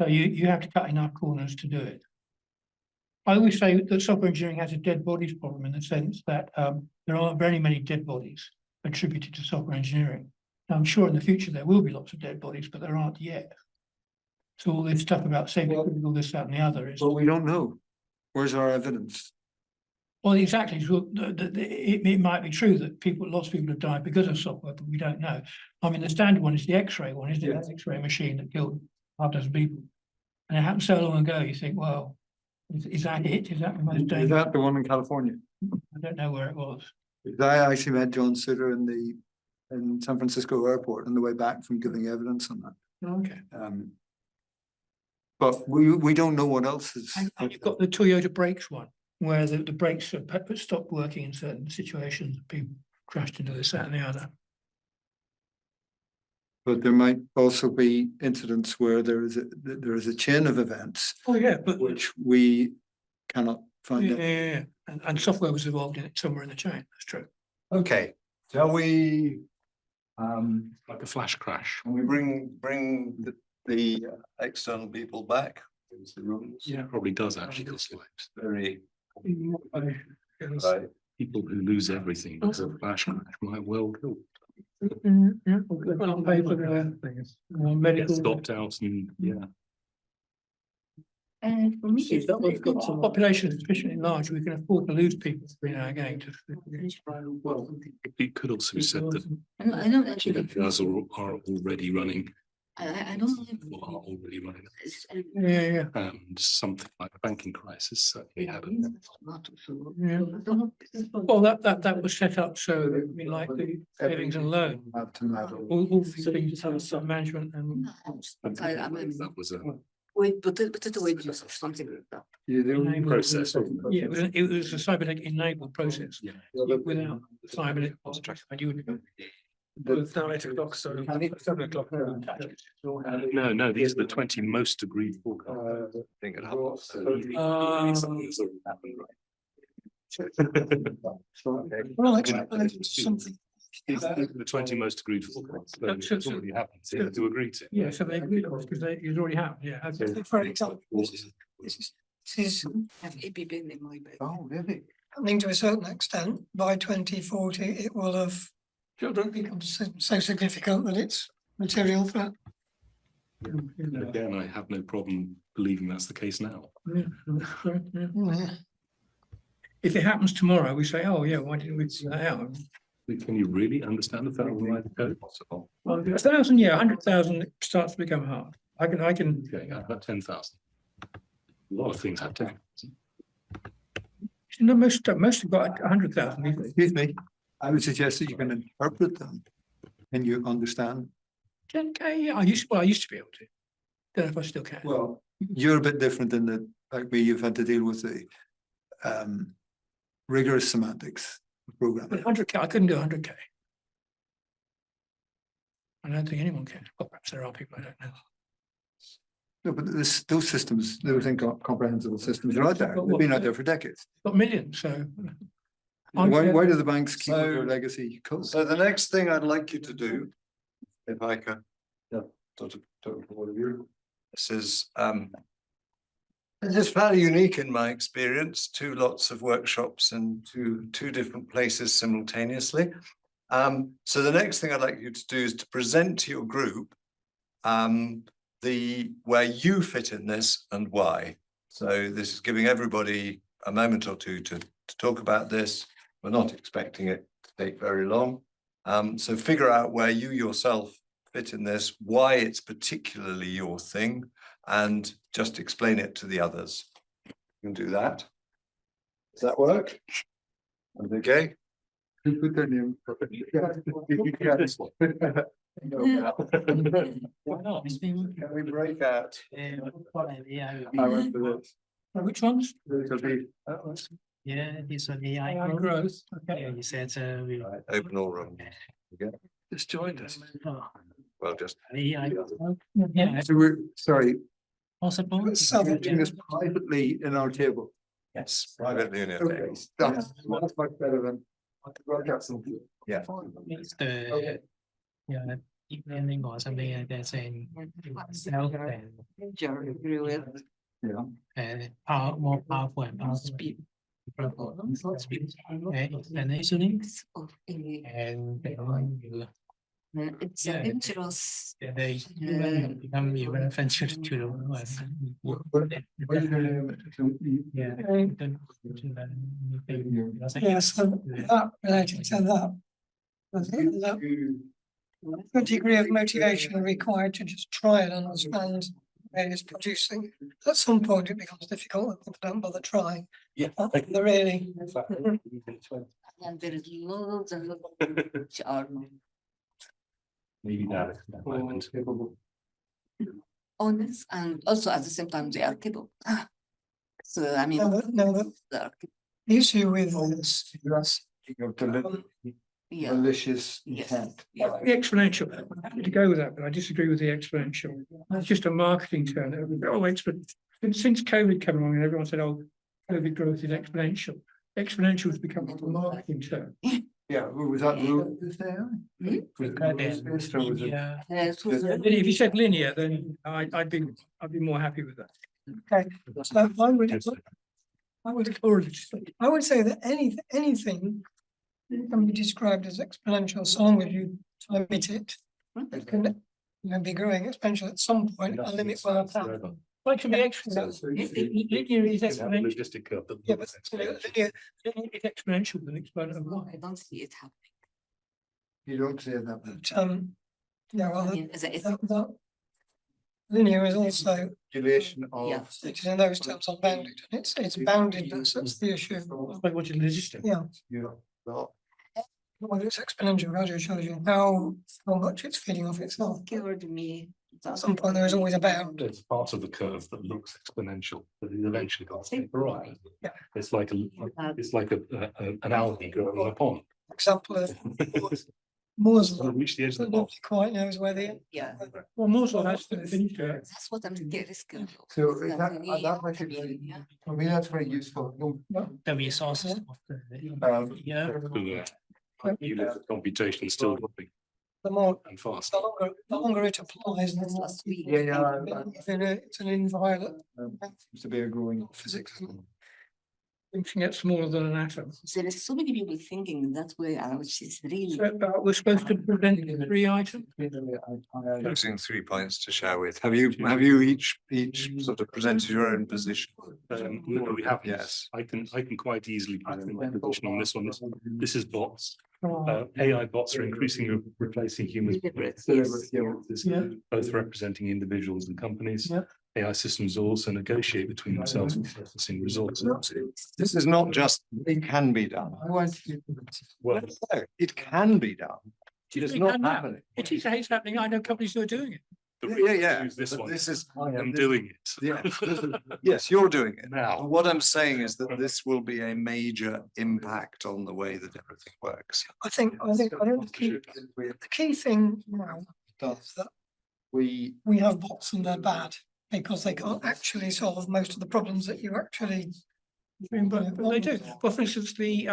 So you have to cut enough corners to do it. I always say that software engineering has a dead bodies problem in the sense that there aren't very many dead bodies attributed to software engineering. Now, I'm sure in the future there will be lots of dead bodies, but there aren't yet. So all this stuff about safety, all this, that, and the other is. But we don't know. Where's our evidence? Well, exactly. So it might be true that lots of people have died because of software, but we don't know. I mean, the standard one is the X-ray one, isn't it? Yes. The X-ray machine that killed half a dozen people. And it happened so long ago, you think, well, is that it? Is that the most Is dangerous? that the one in California? I don't know where it was. I actually met John Suter in San Francisco airport on the way back from giving evidence on that. Okay. But we don't know what else is. And you've got the Toyota brakes one, where the brakes have stopped working in certain situations. People crashed into this, that, and the other. But there might also be incidents where there is a chain of events Oh, yeah, but which we cannot find out. yeah. And software was involved in it somewhere in the chain. That's true. Okay, shall we? Like a flash crash. Can we bring the external people back into the rooms? Yeah, probably does actually cause lives. Very. Yes. Right. People who lose everything because of a flash crash might well kill. Yeah. On paper, medical. Stopped out and And for me, it's Population is sufficiently large, we can afford to lose people every now and again. well, it could also be said that I don't actually. others are already running I don't live. or are already running. Yeah. And something like the banking crisis certainly had a Yeah. Well, that was set up so that we like the savings and loan, Have to know. all things have some management and. that was a Wait, but it's a wait or something like that. Enabled- process. Yeah, it was a cybernetic enabled process. Yeah. Without cybernetic, you would. It's now 8 o'clock, so 7 o'clock. No, these are the 20 most agreed forecasts. Think it happens. Something's already happened, right? Well, actually, something. These are the 20 most agreed forecasts. So it's already happened, so you have to agree to. Yeah, so they agreed on it because it's already happened, yeah. Okay. For example, this is Have APB in my bag. Oh, really? happening to a certain extent. By 2040, it will have Children. become so significant that it's material for. Again, I have no problem believing that's the case now. Yeah. If it happens tomorrow, we say, oh, yeah, why didn't we see that out? Can you really understand the federal line of code? Possible. Well, 1,000, yeah, 100,000 it starts to become hard. I can, Okay, about 10,000. A lot of things have 10,000. no, most have got 100,000. Excuse me, I would suggest that you can interpret them and you understand. 10K, yeah, I used to be able to. Don't know if I still can. Well, you're a bit different in that, like me, you've had to deal with the rigorous semantics of But programming. 100K, I couldn't do 100K. I don't think anyone can. Well, perhaps there are people I don't know. No, but those systems, those incomprehensible systems are out there. They've been out there for decades. Got millions, so. Why do the banks keep So- their legacy code? So the next thing I'd like you to do, if I can. Yeah. This is, this is fairly unique in my experience, 2 lots of workshops and two different places simultaneously. So the next thing I'd like you to do is to present to your group where you fit in this and why. So this is giving everybody a moment or two to talk about this. We're not expecting it to take very long. So figure out where you yourself fit in this, why it's particularly your thing, and just explain it to the others. You can do that. Does that work? Okay. Who put their name? Why not? Can we break out? I went for this. Which ones? It'll be- Yeah, this one AI AI growth. growth, Yeah, okay. you said we Right, open all rooms. Just joined us. Well, just AI. Yeah. So we're, sorry, Possible. we're doing this privately in our table. yes, privately in Okay, it. that's much better than. Yeah. It's the yeah, depending on something like that saying self Agree with. and power more powerful and power speed. Speed exponentially Of a, and then you it's Yeah. dangerous. they become even offensive to the world. Yeah. Yes, so that related to that. The degree of motivation required to just try and understand where it's producing. At some point, it becomes difficult and people don't bother trying. Yeah. They're really, And there is loads and loads which are Maybe that moment. honest and also at the same time they are capable. So I mean, no, they are the issue with this is, yeah, Malicious yes, intent. yeah. The exponential, I'm happy to go with that, but I disagree with the exponential. It's just a marketing term. Since COVID came along and everyone said, oh, COVID growth is exponential. Exponential has become a marketing term. Yeah, was that? Hmm? Yeah. It was And if you said linear, then I'd be more happy with that. okay, so I would say that anything can be described as exponential so long as you limit it. It can, be growing exponential at some point, a limit will apply. Well, it can be exponential. Linear is It's a exponential. logistic curve that Yeah, looks but exponential. linear is exponential than exponential. No, I don't see it happening. You don't say that. But, yeah, well, I mean, it's that linear is also, Calculation yeah. of. stated in those terms unbounded, and it's boundedness, that's the issue. Like what you logistic. Yeah, whether it's exponential, gradually shows you how much it's feeding off itself. Scared me. At some point, there is always a bound. It's part of the curve that looks exponential, but it eventually got to right. Yeah. It's like an algae growing in a pond. Example of Moore's law, Reach the edge of that the pond. nobody quite knows where they are. Yeah, Well, Moore's law has to finish there. that's what I'm scared of. So It's that, not really that might be, happening, yeah. for me, that's very useful. The resources of Yeah. You live the computation still dropping The more, and fast. the longer it applies, the That's more last week. it's an inviolate Seems to be a growing. physics. Isn't it? Things can get smaller than an atom. There is so many people thinking that way, which is really. So, we're supposed to prevent the 3 items. Using 3 points to share with. Have you each sort of presented your own position? No, we have. Yes. I can quite easily present my position on this one. This is bots. AI bots are increasingly replacing humans. Yeah. Both representing individuals and companies. Yeah. AI systems also negotiate between themselves and processing resources. This is not just, it can be done. Well, No, it can be done. It is It not can now. happening. It's happening. I know companies who are doing it. Yeah. Use this But one. this is. I am doing it. Yeah. Yes, you're doing it. Now. What I'm saying is that this will be a major impact on the way that everything works. I think the key thing now is that We, we have bots and they're bad because they can't actually solve most of the problems that you actually. But they do. Well, for instance, the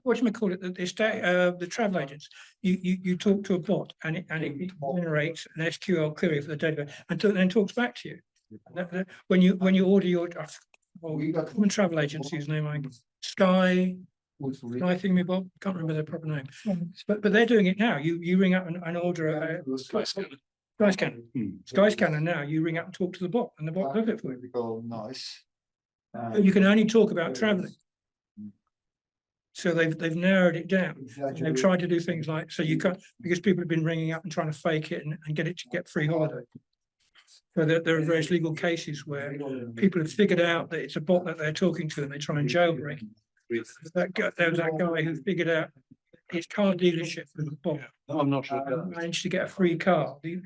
what do you call it? The travel agents. You talk to a bot and it generates an SQL query for the database and then talks back to you. When you order your common travel agency's name, like Sky thingy Bob, can't remember their proper name. But they're doing it now. You ring up and order a Sky scanner now. You ring up and talk to the bot, and the bot does it for you. Nice. You can only talk about traveling. So they've narrowed it down. They've tried to do things like, so you can't, because people have been ringing up and trying to fake it and get it to get free holiday. So there are various legal cases where people have figured out that it's a bot that they're talking to and they try and jailbreak. There was that guy who figured out his car dealership was a bot. I'm not sure. Managed to get a free car. He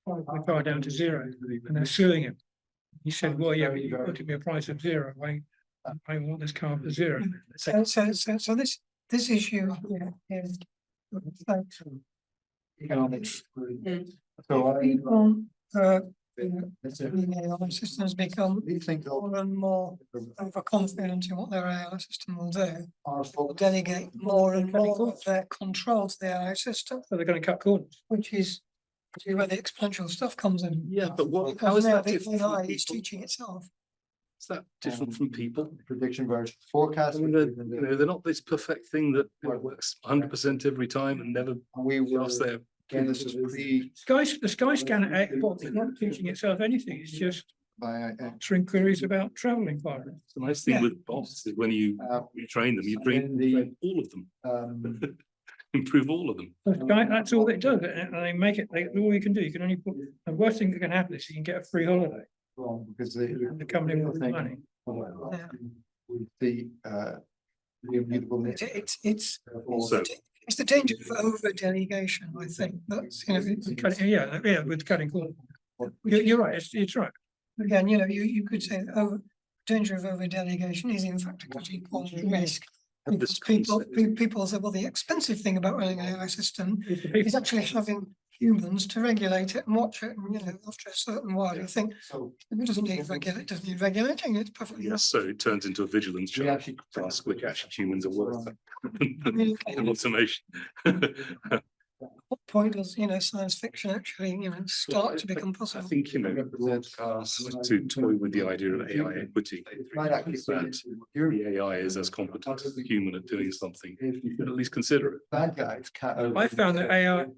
put the car down to 0 and they're suing him. He said, well, yeah, but you put me a price of 0. I want this car for 0. So this issue here is. Economics. People, AI systems become We think more and more overconfident in what their AI system will do. Will delegate more and more of their control to the AI system, So they're going to cut corners. which is where the exponential stuff comes in. Yeah, but how Because is now that the different from AI is people? teaching itself. Is that different from people? Prediction versus forecast. I mean, they're not this perfect thing that works 100% every time and never We were, lost their. again, this is pre, The Sky Scanner bot is not teaching itself anything. It's just by, answering queries about travel inquiries. The nice thing Yeah. with bots is when you train them, you train all of them, um, improve all of them. That's all it does. And they make it, all you can do, you can only put, the worst thing that can happen is you can get a free holiday. wrong, because they. And the company will think, money. Yeah. With the immutable nature. Also, It's the danger of over delegation, I think. That's, Yeah, with cutting corners. You're right, it's right. again, you could say that danger of over delegation is in fact a cutting corner risk. and this Because concept, people say, well, the expensive thing about running an AI system It's the people. is actually having humans to regulate it and watch it. And, after a certain while, you think, So it doesn't need regulating, it's perfectly. yes, so it turns into a vigilance we charge actually. task, which actually humans are worse I than mean, than automation. what point does, science fiction actually, start to become I possible? think, to toy with the idea of AI equity, Might actually that the AI is as competent as the human at doing something, you should at least consider it. Bad guys can't. I found that AI, at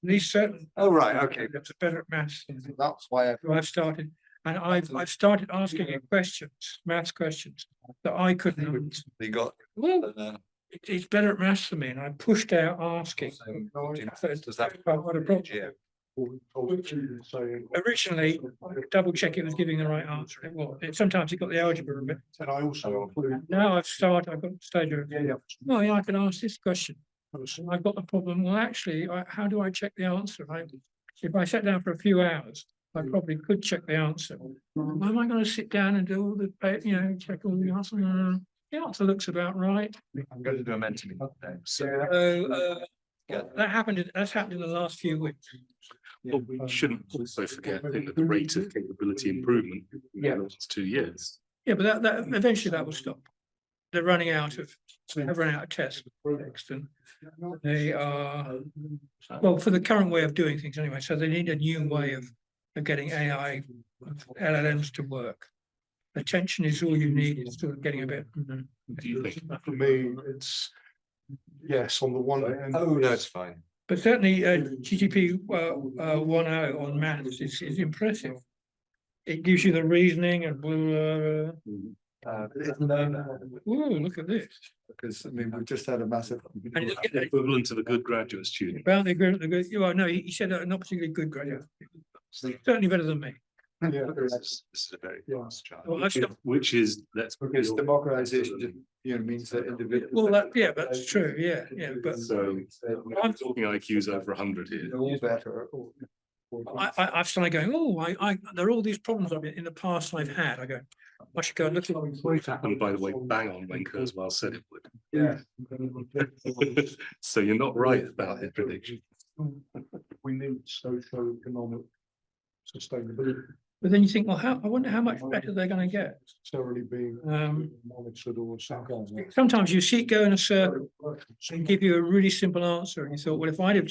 least certain, Oh, right, okay. it's better at maths. That's why I. I've started, and I've started asking it questions, maths questions that I couldn't answer. They got. Well, it's better at maths than me, and I pushed out asking. Does that? What a problem. Originally, double check it was giving the right answer. It was. Sometimes it got the algebra a bit. And I also. Now I've got the stage of, oh yeah, I can ask this question. I've got the problem. Well, actually, how do I check the answer? If I sat down for a few hours, I probably could check the answer. Why am I going to sit down and do all the, check all the answers? The answer looks about right. I'm going to do a mentally. So that's happened in the last few weeks. But we shouldn't also forget that the rate of capability improvement in the last 2 years. Yeah, but that eventually that will stop. They're running out of tests next, and they are, well, for the current way of doing things anyway. So they need a new way of getting AI LLMs to work. Attention is all you need. It's sort of getting a bit. Do you think? For me, it's, yes, on the one hand. Oh, no, it's fine. But certainly GTP 1.0 on maths is impressive. It gives you the reasoning and blah, blah, blah. Ooh, look at this. Because, I mean, we've just had a massive. And you get The equivalent of a good graduate student. about the good, well, no, he said not particularly good graduate. Certainly better than me. Yeah, This is a very fast chart. Well, that's Which is, let's. Because democratization, means that individuals. well, that's true. Yeah, but So I'm talking IQs over 100 here. Know better. I've started going, oh, there are all these problems in the past I've had. I go, I should go and look at them. And by the way, bang on when Kurzweil said it would. Yeah. So you're not right about his prediction. We need socio-economic sustainability. But then you think, well, I wonder how much better they're going to get. Necessarily being monitored or something. Sometimes you see it go in a circle and give you a really simple answer, and you thought, well, if I did,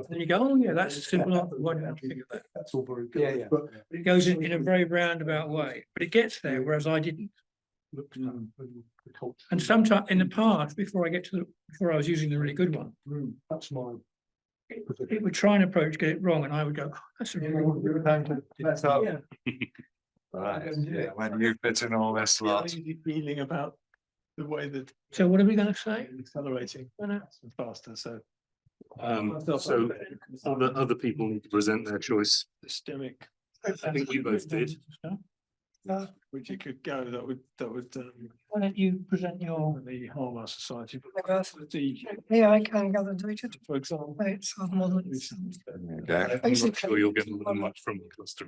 then you go, oh yeah, that's a simple answer. Why didn't I think of that? That's all very good. But It goes in a very roundabout way, but it gets there, whereas I didn't. the culture. And sometimes in the past, before I was using the really good one, That's my. it would try and approach, get it wrong, and I would go, that's a really good. Let's up. Yeah. Right, yeah, when you fit in all this lot. Feeling about the way that So what are we going to say? accelerating I know. faster, so So other people need to present their choice. systemic, I think we both did. which you could go, that would Why don't you present your? the harm our society. Yeah, I can gather data. For example. It's of model. Okay. I'm not sure you'll get much from the cluster.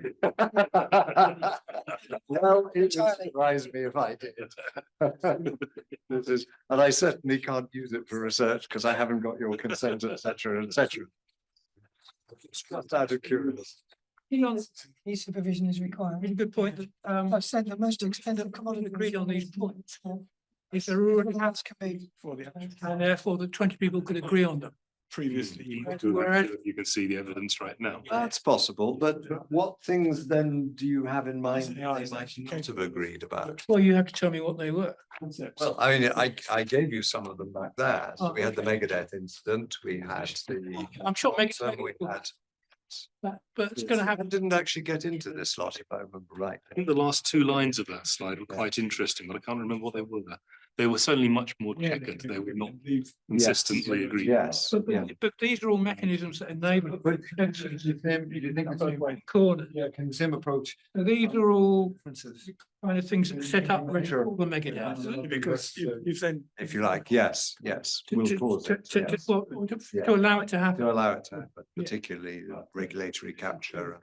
Well, it would surprise me if I did. This is, and I certainly can't use it for research because I haven't got your consent, etc., etc. Just out of curiosity. E-supervision is required. Really good point. I've said the most expensive commodity Agreed on these points. If there Already already has can be. For the and therefore the 20 people could agree on them. previously. You can see the evidence right now. That's possible, but what things then do you have in mind Yeah, they might not have agreed about? Well, you have to tell me what they were. Well, I mean, I gave you some of them back there. So we had the Megadeth incident, we had the. I'm sure make We had. but it's going to I happen. didn't actually get into this lot, if I remember right. I think the last two lines of that slide were quite interesting, but I can't remember what they were. They were certainly much more checkered. They were not consistently agreed. Yes, yeah. But these are all mechanisms that enable. But you think of it, Corner. yeah, can the same approach. So these are all Differences. kind of things that set up ready Sure. for the megadeth. Because you've then. If you like, yes, yes. To, We'll to, pause to, it, to, yes. to allow it to happen. To allow it to happen, Yeah. particularly regulatory capture.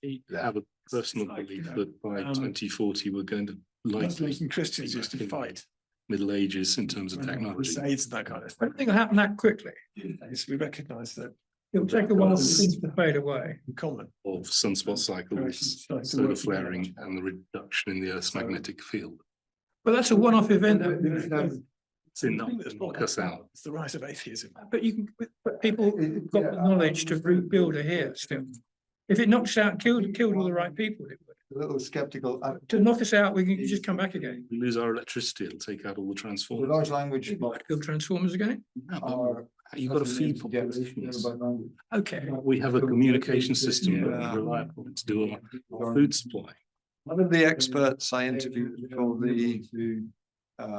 I have a personal belief that by 2040, we're going to likely Making Christians used to fight. Middle Ages in terms of technology. Crusades and that kind of I thing. don't think it'll happen that quickly. Yes, we recognise that It'll take a while for things to fade away. in common. Of sunspot cycles, solar flaring and the reduction in the Earth's magnetic field. But that's a one-off event. Though. It's enough to knock us out. It's the rise of atheism. But you can, but people have got the knowledge to rebuild it here still. If it knocks out, killed all the right people, it would. A little skeptical. To knock us out, we can just come back again. We lose our electricity, it'll take out all the The transformers. large language. Build transformers again. are- You've got to feed Yeah, populations. by language. Okay. We have a communication system that is reliable to do our food supply. One of the experts I interviewed for the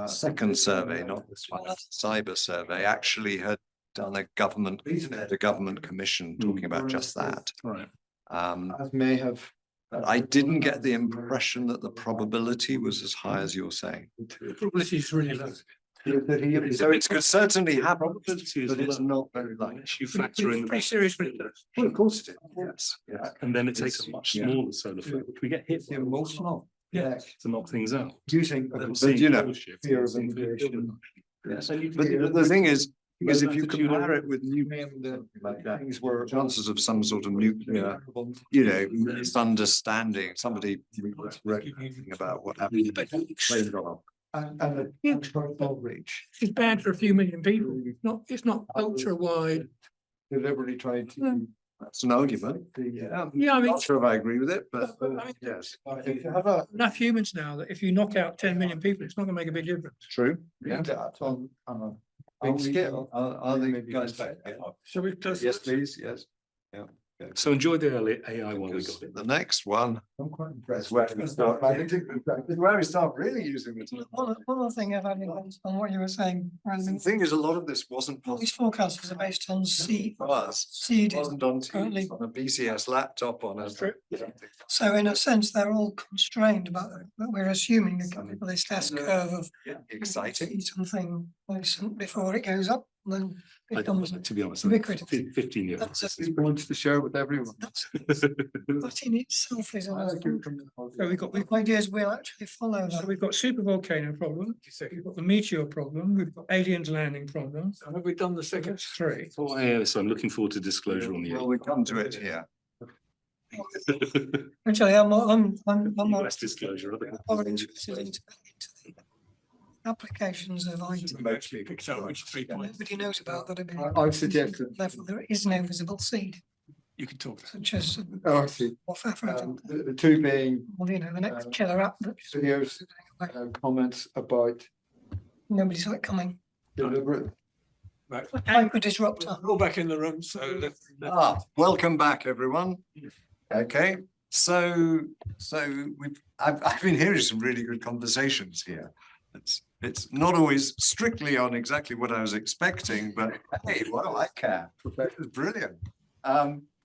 second survey, not this one, cyber survey, actually had done a government commission talking about just that. Right. As may have. I didn't get the impression that the probability was as high as you're saying. Probability is really low. So it could certainly happen, Probability is but it's low. not very likely. Unless you factor in Pretty the, serious, but it does. Well, of course it is. Yes, yes. and then it takes a much Yeah. smaller solar flare, which we get hit by Emotional. Yeah. to knock things out. Using. But you know, Fear of immigration. Yes, but the thing is, because if you Attitude compare it with things were chances of some sort of nuclear, you know, misunderstanding, somebody was writing about what happened. But Plane got off. And the reach. it's bad for a few million people. It's not ultra wide. Deliberately tried to. That's an argument. Yeah, I mean, Not sure if I agree with it, but I mean- yes, If you have a. enough humans now that if you knock out 10 million people, it's not going to make a big difference. true. Yeah. That on a Big big scale. scale. Are the guys back? Shall we close? Yes, please, yes. So enjoy the AI while we got it. The next one I'm quite is impressed. where we start, where we start really using the tool. One other thing I've added on what you were saying, The Brandon, thing is, a lot of this wasn't all possible these forecasts are based on for us. seed. It wasn't on currently. TV, on a BCS laptop on a. That's true. So in a sense, they're all constrained, but we're assuming this S curve of Exciting. something before it goes up, then it becomes. To be honest, Ubiquitous. 15 years. That's It's points to share with everyone. That in itself is another. So we've got, The idea is we'll actually follow so that. we've got super volcano problem, we've got the meteor problem, we've got aliens landing problem. Have we done the second three? Oh, yeah, so I'm looking forward to disclosure on the. Well, we come to it here. Actually, I'm more US disclosure. I think. more interested into the applications of IT. Picked out which 3 points. Nobody knows about that. I suggested, Level, there is no visible seed, You can talk. such as oh, I see, warfare, for example. the two being Well, you know, the next killer app that videos, comments about nobody's like coming. deliberate. Right. Hyper disruptor. We're all back in the room, so Welcome back, everyone. Okay, so I've been hearing some really good conversations here. It's not always strictly on exactly what I was expecting, but hey, well, I care. It's brilliant.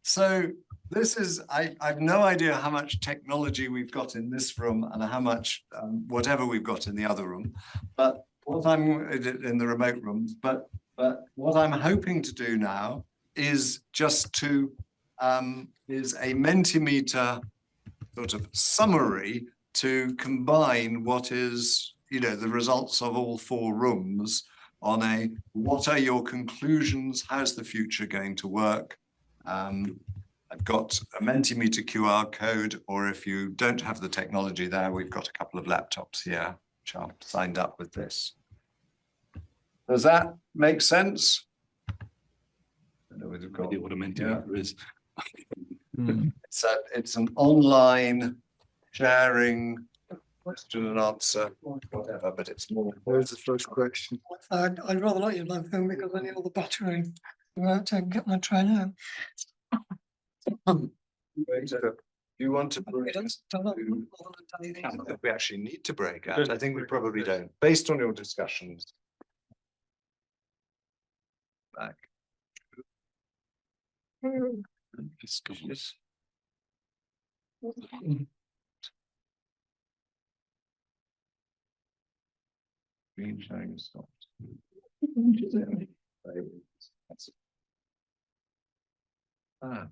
So this is, I've no idea how much technology we've got in this room and how much whatever we've got in the other room, but what I'm in the remote rooms, but what I'm hoping to do now is just to is a Mentimeter sort of summary to combine what is, you know, the results of all 4 rooms on a what are your conclusions? How's the future going to work? I've got a Mentimeter QR code, or if you don't have the technology there, we've got a couple of laptops here which are signed up with this. Does that make sense? I don't know whether we've got- Idea what a Mentimeter is. It's an online sharing, question and answer, whatever, but it's more. There's the first question. I'd rather not use my phone because I need all the battery. About to get my train home. You want to break? It doesn't tell them more than tell you I don't these. think we actually need to break out. I think we probably don't, based on your discussions. Back. Discussions. Screen sharing stopped.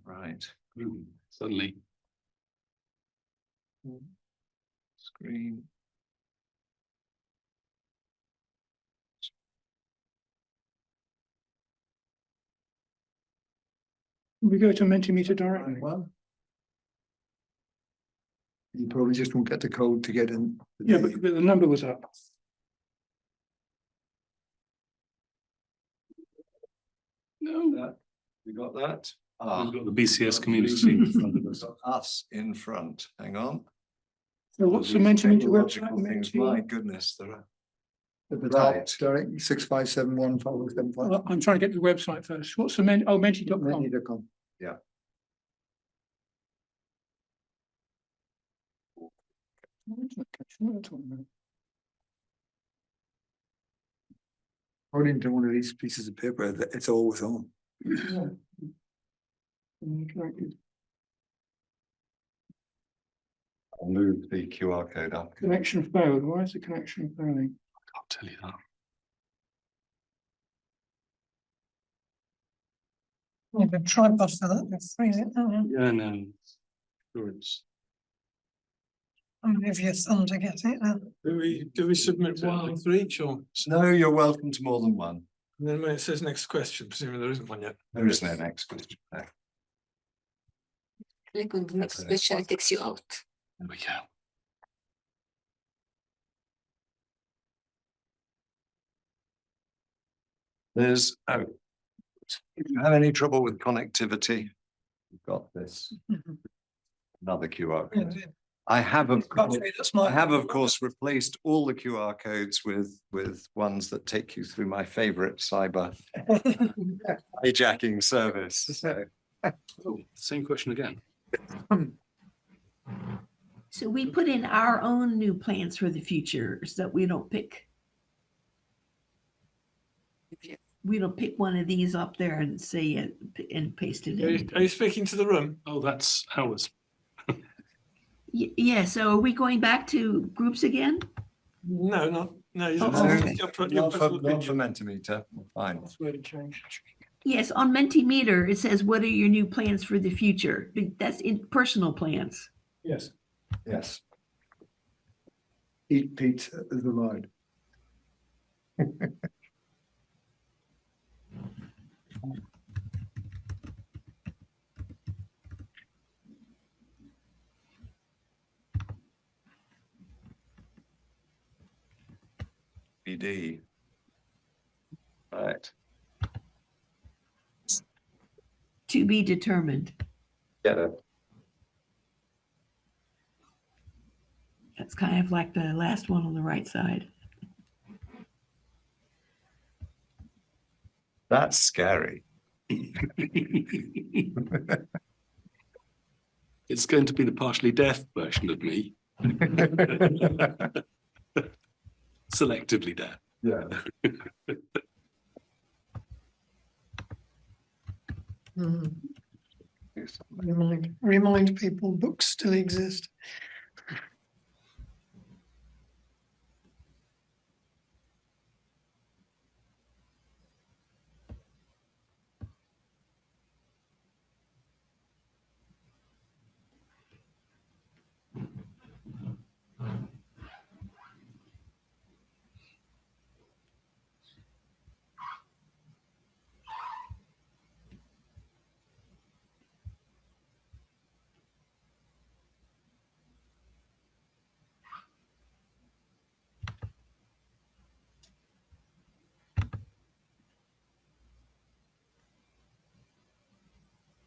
Right. Suddenly. Screen. We go to Mentimeter directly. Well, you probably just won't get the code to get in. Yeah, but the number was up. No. You got that? We've got the BCS community in front of us. Us in front. Hang on. So what's the These Mentimeter technological website? things, Menti- my goodness, there are. At the top, Right. direct 65715575. I'm trying to get to the website first. What's the Menti.com? Menti.com. According to one of these pieces of paper, that it's always on. I'll move the QR code up. Connection failed. Why is the connection failing? I'll tell you that. Yeah, the tripod for that, let's freeze it down. Yeah, no. Sure, it's I'm give you a thumb to get it now. Do we submit one for each, or No, you're welcome to more than one. and then when it says next question, presumably there isn't one yet. There is no next question. No. Click on the next question, it takes you out. there we go. There's, oh, if you have any trouble with connectivity, you've got this. Another QR Yeah, code. I have, of course, battery, that's my. I have, of course, replaced all the QR codes with ones that take you through my favorite cyber hijacking service. So, Oh, same question again. So we put in our own new plans for the future so that we don't pick. We don't pick one of these up there and say it and paste it in. Are you speaking to the room? Oh, that's ours. Yeah, so are we going back to groups again? No, no. Oh, okay. not for Mentimeter, fine. That's where to change. Yes, on Mentimeter, it says, what are your new plans for the future? That's in personal plans. Yes. Yes. Eat pizza is allowed. TBD. Right. To be determined. Get it. That's kind of like the last one on the right side. That's scary. It's going to be the partially deaf version of me, selectively deaf. Yeah. Remind people books still exist.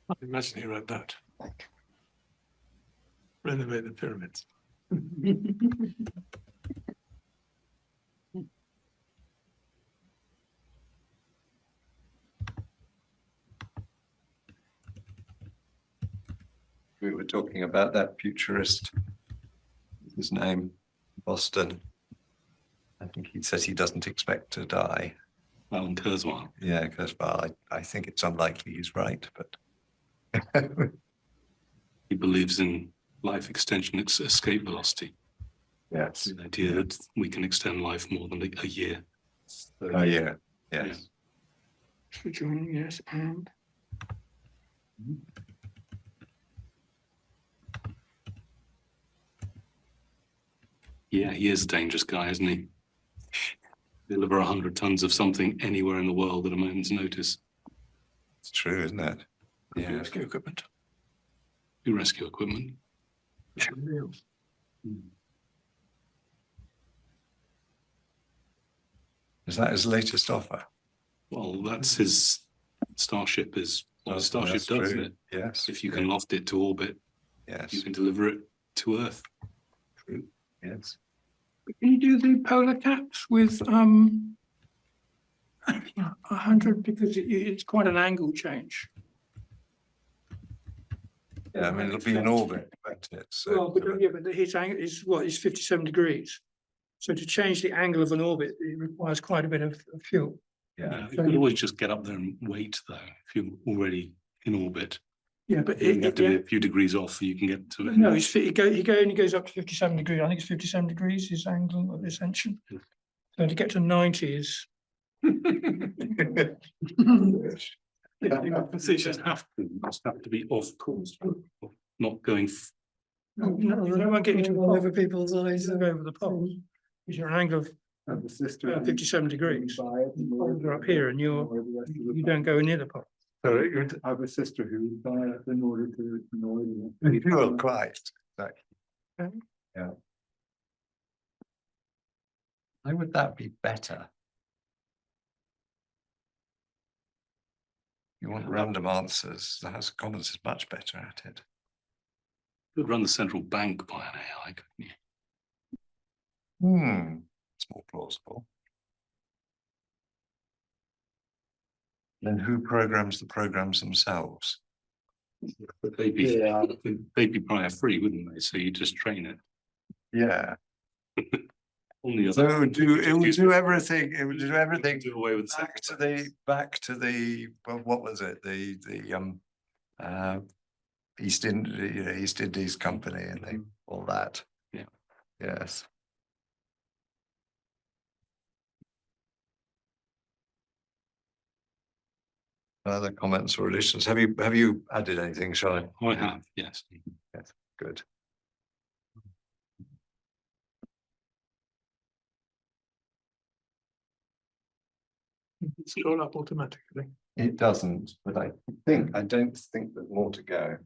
I imagine he wrote that. Renovate the pyramids. We were talking about that futurist, his name, Boston. I think he says he doesn't expect to die. Alan Kurzweil. Yeah, because I think it's unlikely he's right, but He believes in life extension, escape velocity. yes. The idea that we can extend life more than a year. Oh yeah, yes. For joining, yes, and Yeah, he is a dangerous guy, isn't he? Deliver 100 tons of something anywhere in the world at a moment's notice. It's true, isn't it? Yeah. Rescue equipment. Do rescue equipment. Is that his latest offer? Well, that's his Starship is what a Starship That's does, true. isn't it? Yes. If you can loft it to orbit, Yes. you can deliver it to Earth. True. Yes. can you do the polar caps with 100 because it's quite an angle change. Yeah, I mean, it'll be in orbit, won't it? So, Well, but yeah, but his angle is what is 57 degrees. So to change the angle of an orbit, it requires quite a bit of fuel. yeah. You could always just get up there and wait, though, if you're already in orbit. Yeah, but You have to be a few degrees off, so you can get to it. no, he only goes up to 57 degrees. I think it's 57 degrees his angle of ascension. So to get to 90 is Facetious must have to be off course, not going. no one get you to All over people's eyes. go over the pole. Because you're an angle of 57 degrees. You're up here and you don't go near the pole. So I have a sister who died in order to annoy them. Well, quite. Exactly. Okay. Yeah. Why would that be better? You want random answers. The House of Commons is much better at it. Could run the central bank by an AI, couldn't you? It's more plausible. Then who programs the programs themselves? But they'd be prior free, wouldn't they? So you just train it. Yeah. On the So other, it would do everything. It would do everything. do away with Back to the well, what was it? The East Indies Company and all that. Yeah. Yes. Other comments or additions? Have you added anything, Charlotte? I have, yes. Yes, good. Scroll up automatically. It doesn't, but I don't think there's more to go.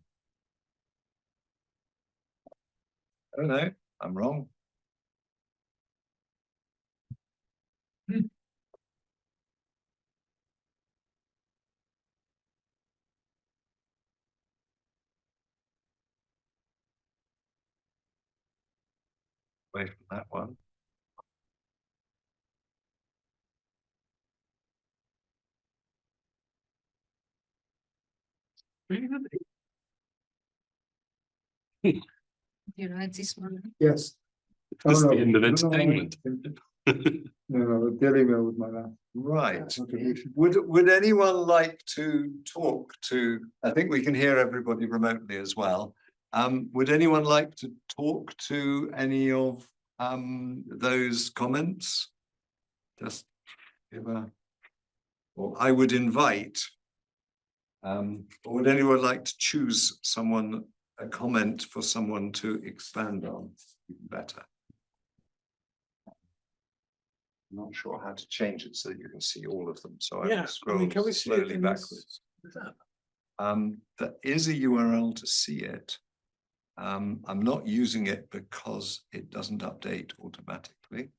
I don't know. I'm wrong. Away from that one. You write this one. Yes. That's Oh, the no. end of No, no, entertainment. No, no, the Daily Mail with my math. Right. Contribution. Would anyone like to talk to, I think we can hear everybody remotely as well. Would anyone like to talk to any of those comments? Just give a, or I would invite. Or would anyone like to choose someone, a comment for someone to expand on even better? I'm not sure how to change it so that you can see all of them, so I will scroll can we see it slowly in this- backwards. There is a URL to see it. I'm not using it because it doesn't update automatically.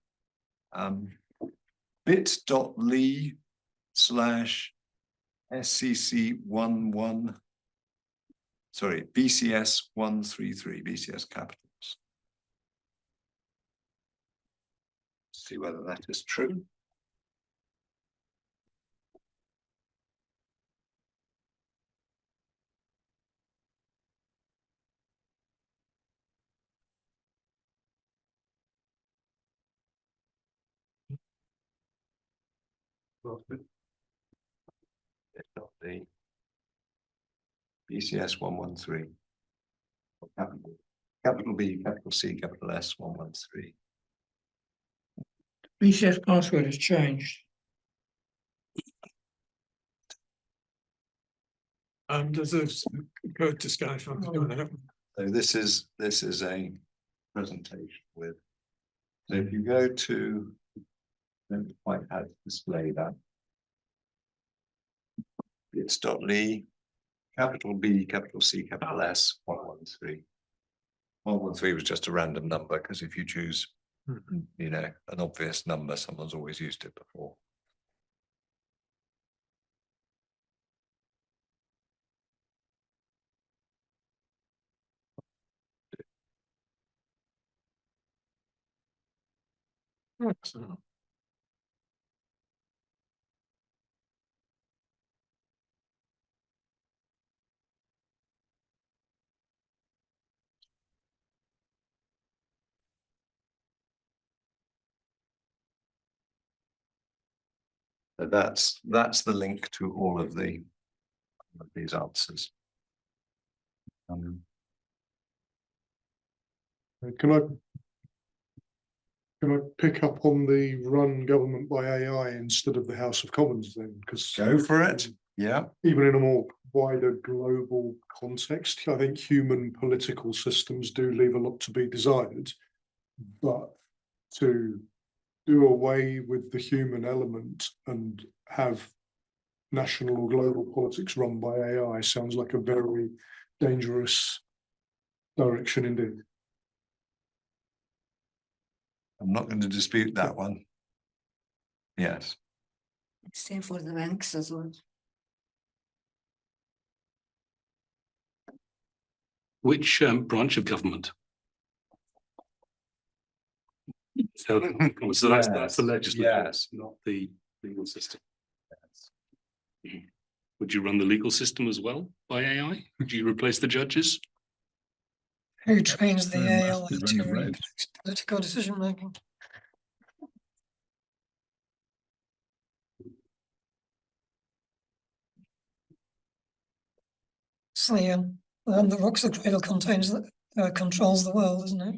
bit.ly/SCC11, sorry, BCS 133, BCS capitals. See whether that is true. The BCS 113. Capital B, capital C, capital S 113. BCS password has changed. There's a code to scan if I can do that. So this is a presentation with. So if you go to, I don't quite how to display that. Bits.ly, capital B, capital C, capital S 113. 113 was just a random number because if you choose, you know, an obvious number, someone's always used it before. Excellent. So that's the link to all of these answers. Can I pick up on the run government by AI instead of the House of Commons then? Because Go for it. Yeah. even in a more wider global context, I think human political systems do leave a lot to be desired. But to do away with the human element and have national or global politics run by AI sounds like a very dangerous direction indeed. I'm not going to dispute that one. Yes. Same for the banks as well. Which branch of government? So that's the legislature, Yes. not the legal system. Would you run the legal system as well by AI? Would you replace the judges? Who trains the AI Very to red. replace political decision making? It's the rocks the cradle contains that controls the world, isn't it?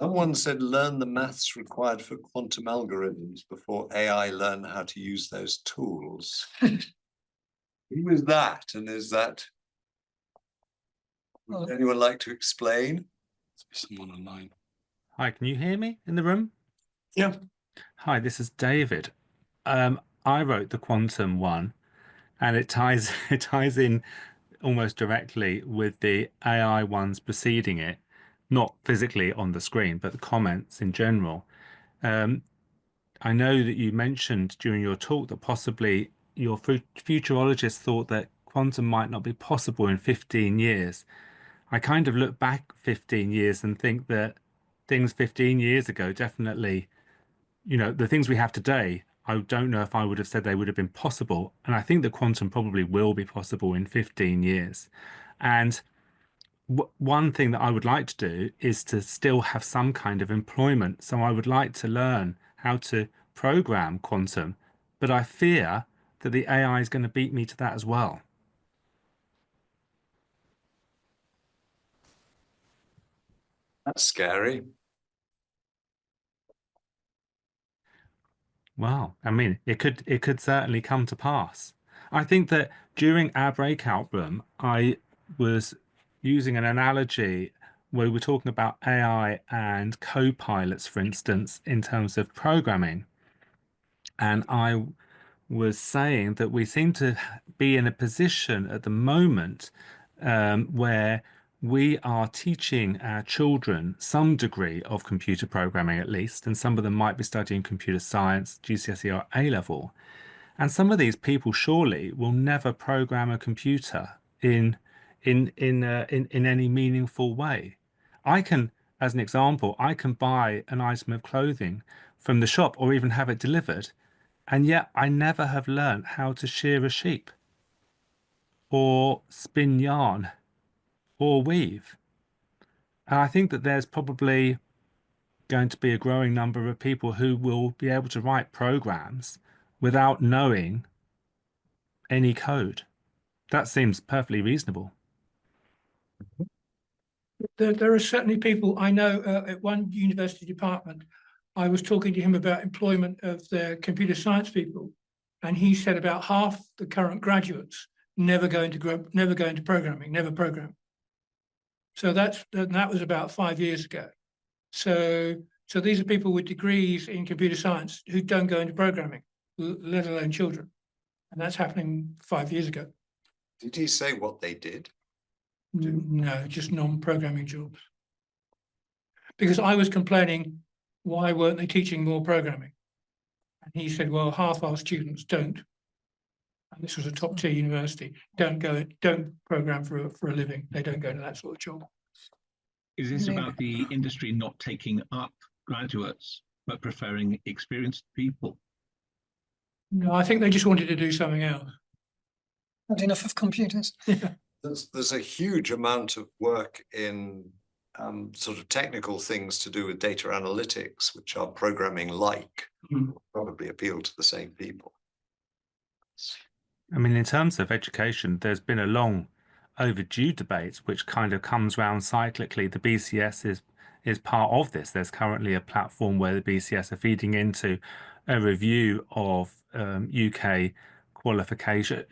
Someone said learn the maths required for quantum algorithms before AI learn how to use those tools. Who is that? And is that? Would anyone like to explain? Someone online. Hi, can you hear me in the room? Yeah. Hi, this is David. I wrote the quantum one, and it ties it ties in almost directly with the AI ones preceding it, not physically on the screen, but the comments in general. I know that you mentioned during your talk that possibly your futurologist thought that quantum might not be possible in 15 years. I kind of look back 15 years and think that things 15 years ago definitely, the things we have today, I don't know if I would have said they would have been possible. And I think that quantum probably will be possible in 15 years. And one thing that I would like to do is to still have some kind of employment. So I would like to learn how to program quantum, but I fear that the AI is going to beat me to that as well. That's scary. Well, I mean, it could certainly come to pass. I think that during our breakout room, I was using an analogy where we were talking about AI and co-pilots, for instance, in terms of programming. And I was saying that we seem to be in a position at the moment where we are teaching our children some degree of computer programming at least, and some of them might be studying computer science, GCSE or A level. And some of these people surely will never program a computer in any meaningful way. I can, as an example, I can buy an item of clothing from the shop or even have it delivered, and yet I never have learned how to shear a sheep or spin yarn or weave. And I think that there's probably going to be a growing number of people who will be able to write programs without knowing any code. That seems perfectly reasonable. There are certainly people I know at one university department. I was talking to him about employment of their computer science people, and he said about half the current graduates never go into programming, never program. So that was about 5 years ago. So these are people with degrees in computer science who don't go into programming, let alone children, and that's happening 5 years ago. Did he say what they did? No, just non-programming jobs. Because I was complaining, why weren't they teaching more programming? And he said, well, half our students don't. And this was a top tier university, don't program for a living. They don't go into that sort of job. Is this about the industry not taking up graduates, but preferring experienced people? No, I think they just wanted to do something else. Not enough of computers. There's a huge amount of work in sort of technical things to do with data analytics, which are programming like, probably appeal to the same people. I mean, in terms of education, there's been a long overdue debate, which kind of comes round cyclically. The BCS is part of this. There's currently a platform where the BCS are feeding into a review of UK qualification,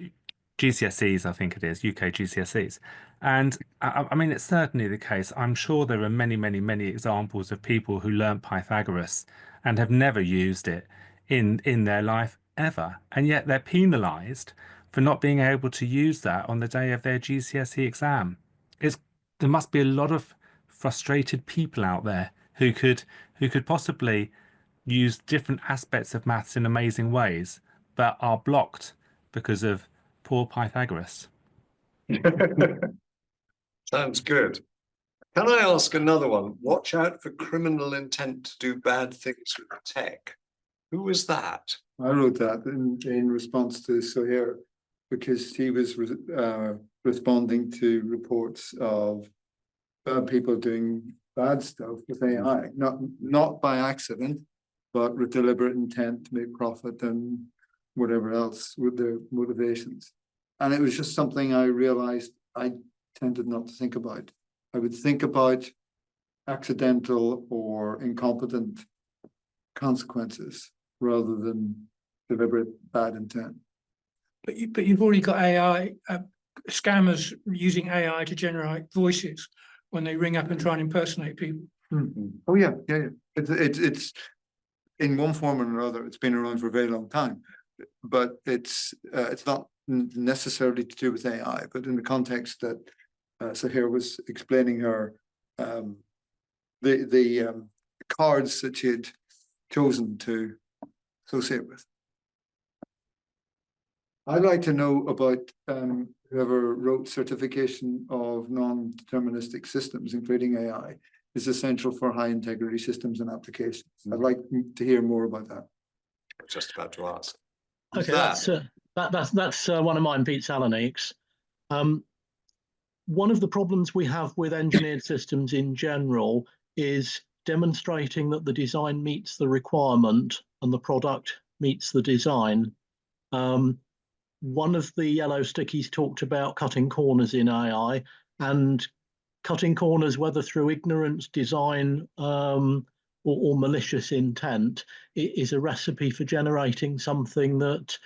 GCSEs, I think it is, UK GCSEs. And I mean, it's certainly the case. I'm sure there are many, many, many examples of people who learned Pythagoras and have never used it in their life ever. And yet they're penalised for not being able to use that on the day of their GCSE exam. There must be a lot of frustrated people out there who could possibly use different aspects of maths in amazing ways, but are blocked because of poor Pythagoras. Sounds good. Can I ask another one? Watch out for criminal intent to do bad things with tech. Who was that? I wrote that in response to Weir, because he was responding to reports of bad people doing bad stuff with AI, not by accident, but with deliberate intent to make profit and whatever else with their motivations. And it was just something I realized I tended not to think about. I would think about accidental or incompetent consequences rather than deliberate bad intent. But you've already got AI, scammers using AI to generate voices when they ring up and try and impersonate people. Mm-hmm. Oh yeah. It's in one form or another. It's been around for a very long time, but it's not necessarily to do with AI, but in the context that Sahir was explaining her the cards that she had chosen to associate with. I'd like to know about whoever wrote certification of non-deterministic systems, including AI, is essential for high integrity systems and applications. I'd like to hear more about that. I was just about to ask. Okay, that's one of mine, Pete Salonik's. One of the problems we have with engineered systems in general is demonstrating that the design meets the requirement and the product meets the design. One of the yellow stickies talked about cutting corners in AI, and cutting corners, whether through ignorance, design, or malicious intent, is a recipe for generating something that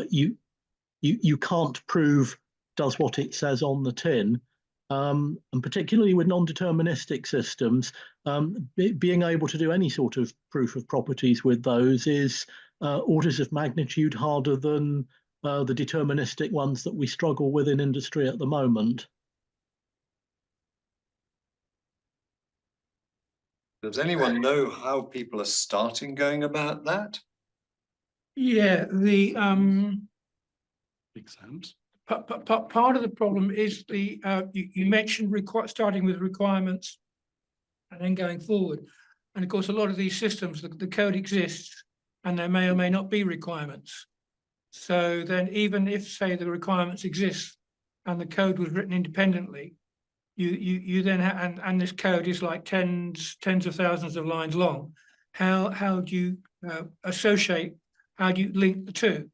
you can't prove does what it says on the tin. And particularly with non-deterministic systems, being able to do any sort of proof of properties with those is orders of magnitude harder than the deterministic ones that we struggle with in industry at the moment. Does anyone know how people are starting going about that? Yeah, the Exams. part of the problem is the you mentioned starting with requirements and then going forward. And of course, a lot of these systems, the code exists and there may or may not be requirements. So then even if, say, the requirements exist and the code was written independently, you then and this code is like tens of thousands of lines long. How do you associate? How do you link the two?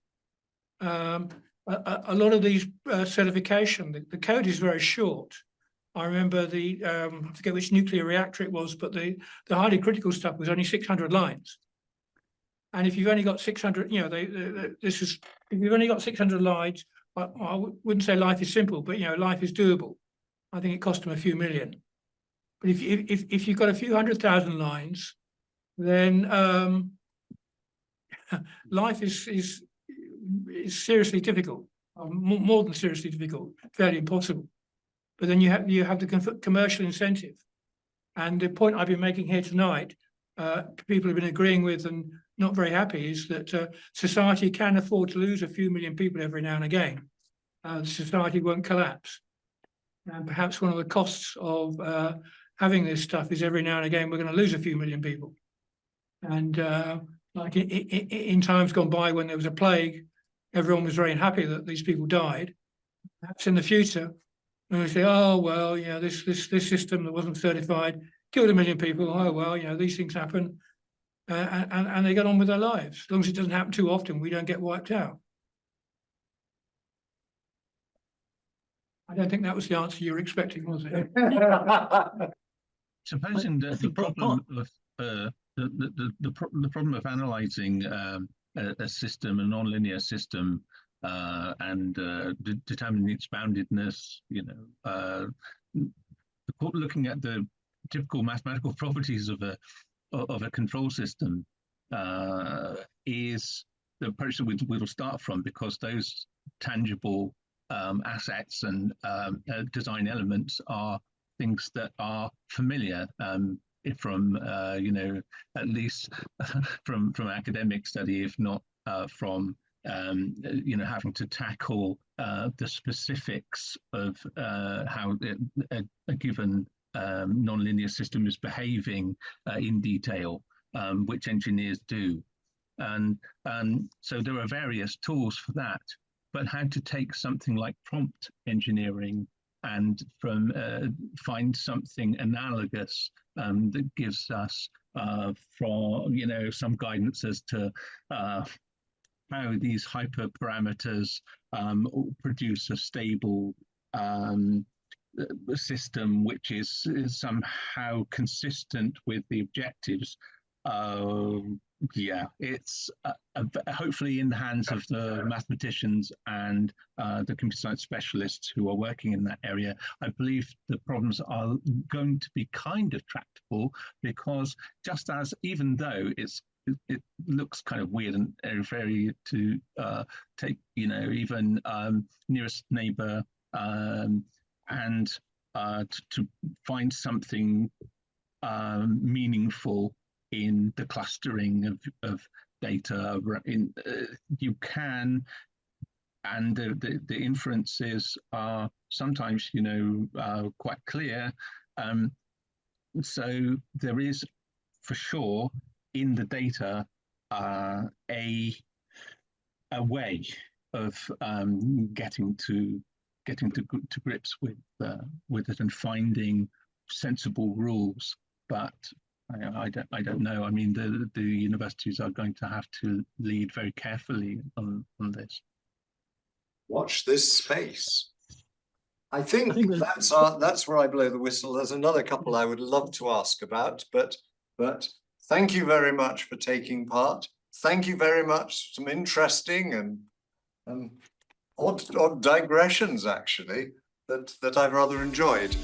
A lot of these certification, the code is very short. I remember I forget which nuclear reactor it was, but the highly critical stuff was only 600 lines. And if you've only got 600, you know, if you've only got 600 lines, I wouldn't say life is simple, but you know, life is doable. I think it cost them a few million. But if you've got a few 100,000 lines, then life is seriously difficult, more than seriously difficult, fairly impossible. But then you have the commercial incentive. And the point I've been making here tonight, people have been agreeing with and not very happy, is that society can afford to lose a few million people every now and again. Society won't collapse. And perhaps one of the costs of having this stuff is every now and again we're going to lose a few million people. And like in times gone by when there was a plague, everyone was very unhappy that these people died. Perhaps in the future, we say, oh well, you know, this system that wasn't certified killed a million people. Oh well, you know, these things happen, and they get on with their lives. As long as it doesn't happen too often, we don't get wiped out. I don't think that was the answer you were expecting, was it? Supposing that the problem of the problem of analysing a system, a non-linear system, and determining its boundedness, you know, looking at the typical mathematical properties of a control system is the approach that we'll start from, because those tangible assets and design elements are things that are familiar from you know, at least from academic study, if not from you know, having to tackle the specifics of how a given nonlinear system is behaving in detail, which engineers do. And so there are various tools for that, but how to take something like prompt engineering and find something analogous that gives us from, you know, some guidance as to how these hyperparameters produce a stable system which is somehow consistent with the objectives. Yeah, it's hopefully in the hands of the mathematicians and the computer science specialists who are working in that area. I believe the problems are going to be kind of tractable, because just as, even though it's it looks kind of weird and very to take, you know, even nearest neighbor and to find something meaningful in the clustering of data. You can, and the inferences are sometimes, you know, quite clear. So there is for sure in the data a way of getting to grips with it and finding sensible rules. But I don't know. I mean, the universities are going to have to lead very carefully on this. Watch this space. I think there's- that's where I blow the whistle. There's another couple I would love to ask about, but thank you very much for taking part. Thank you very much. Some interesting and odd digressions actually that I've rather enjoyed.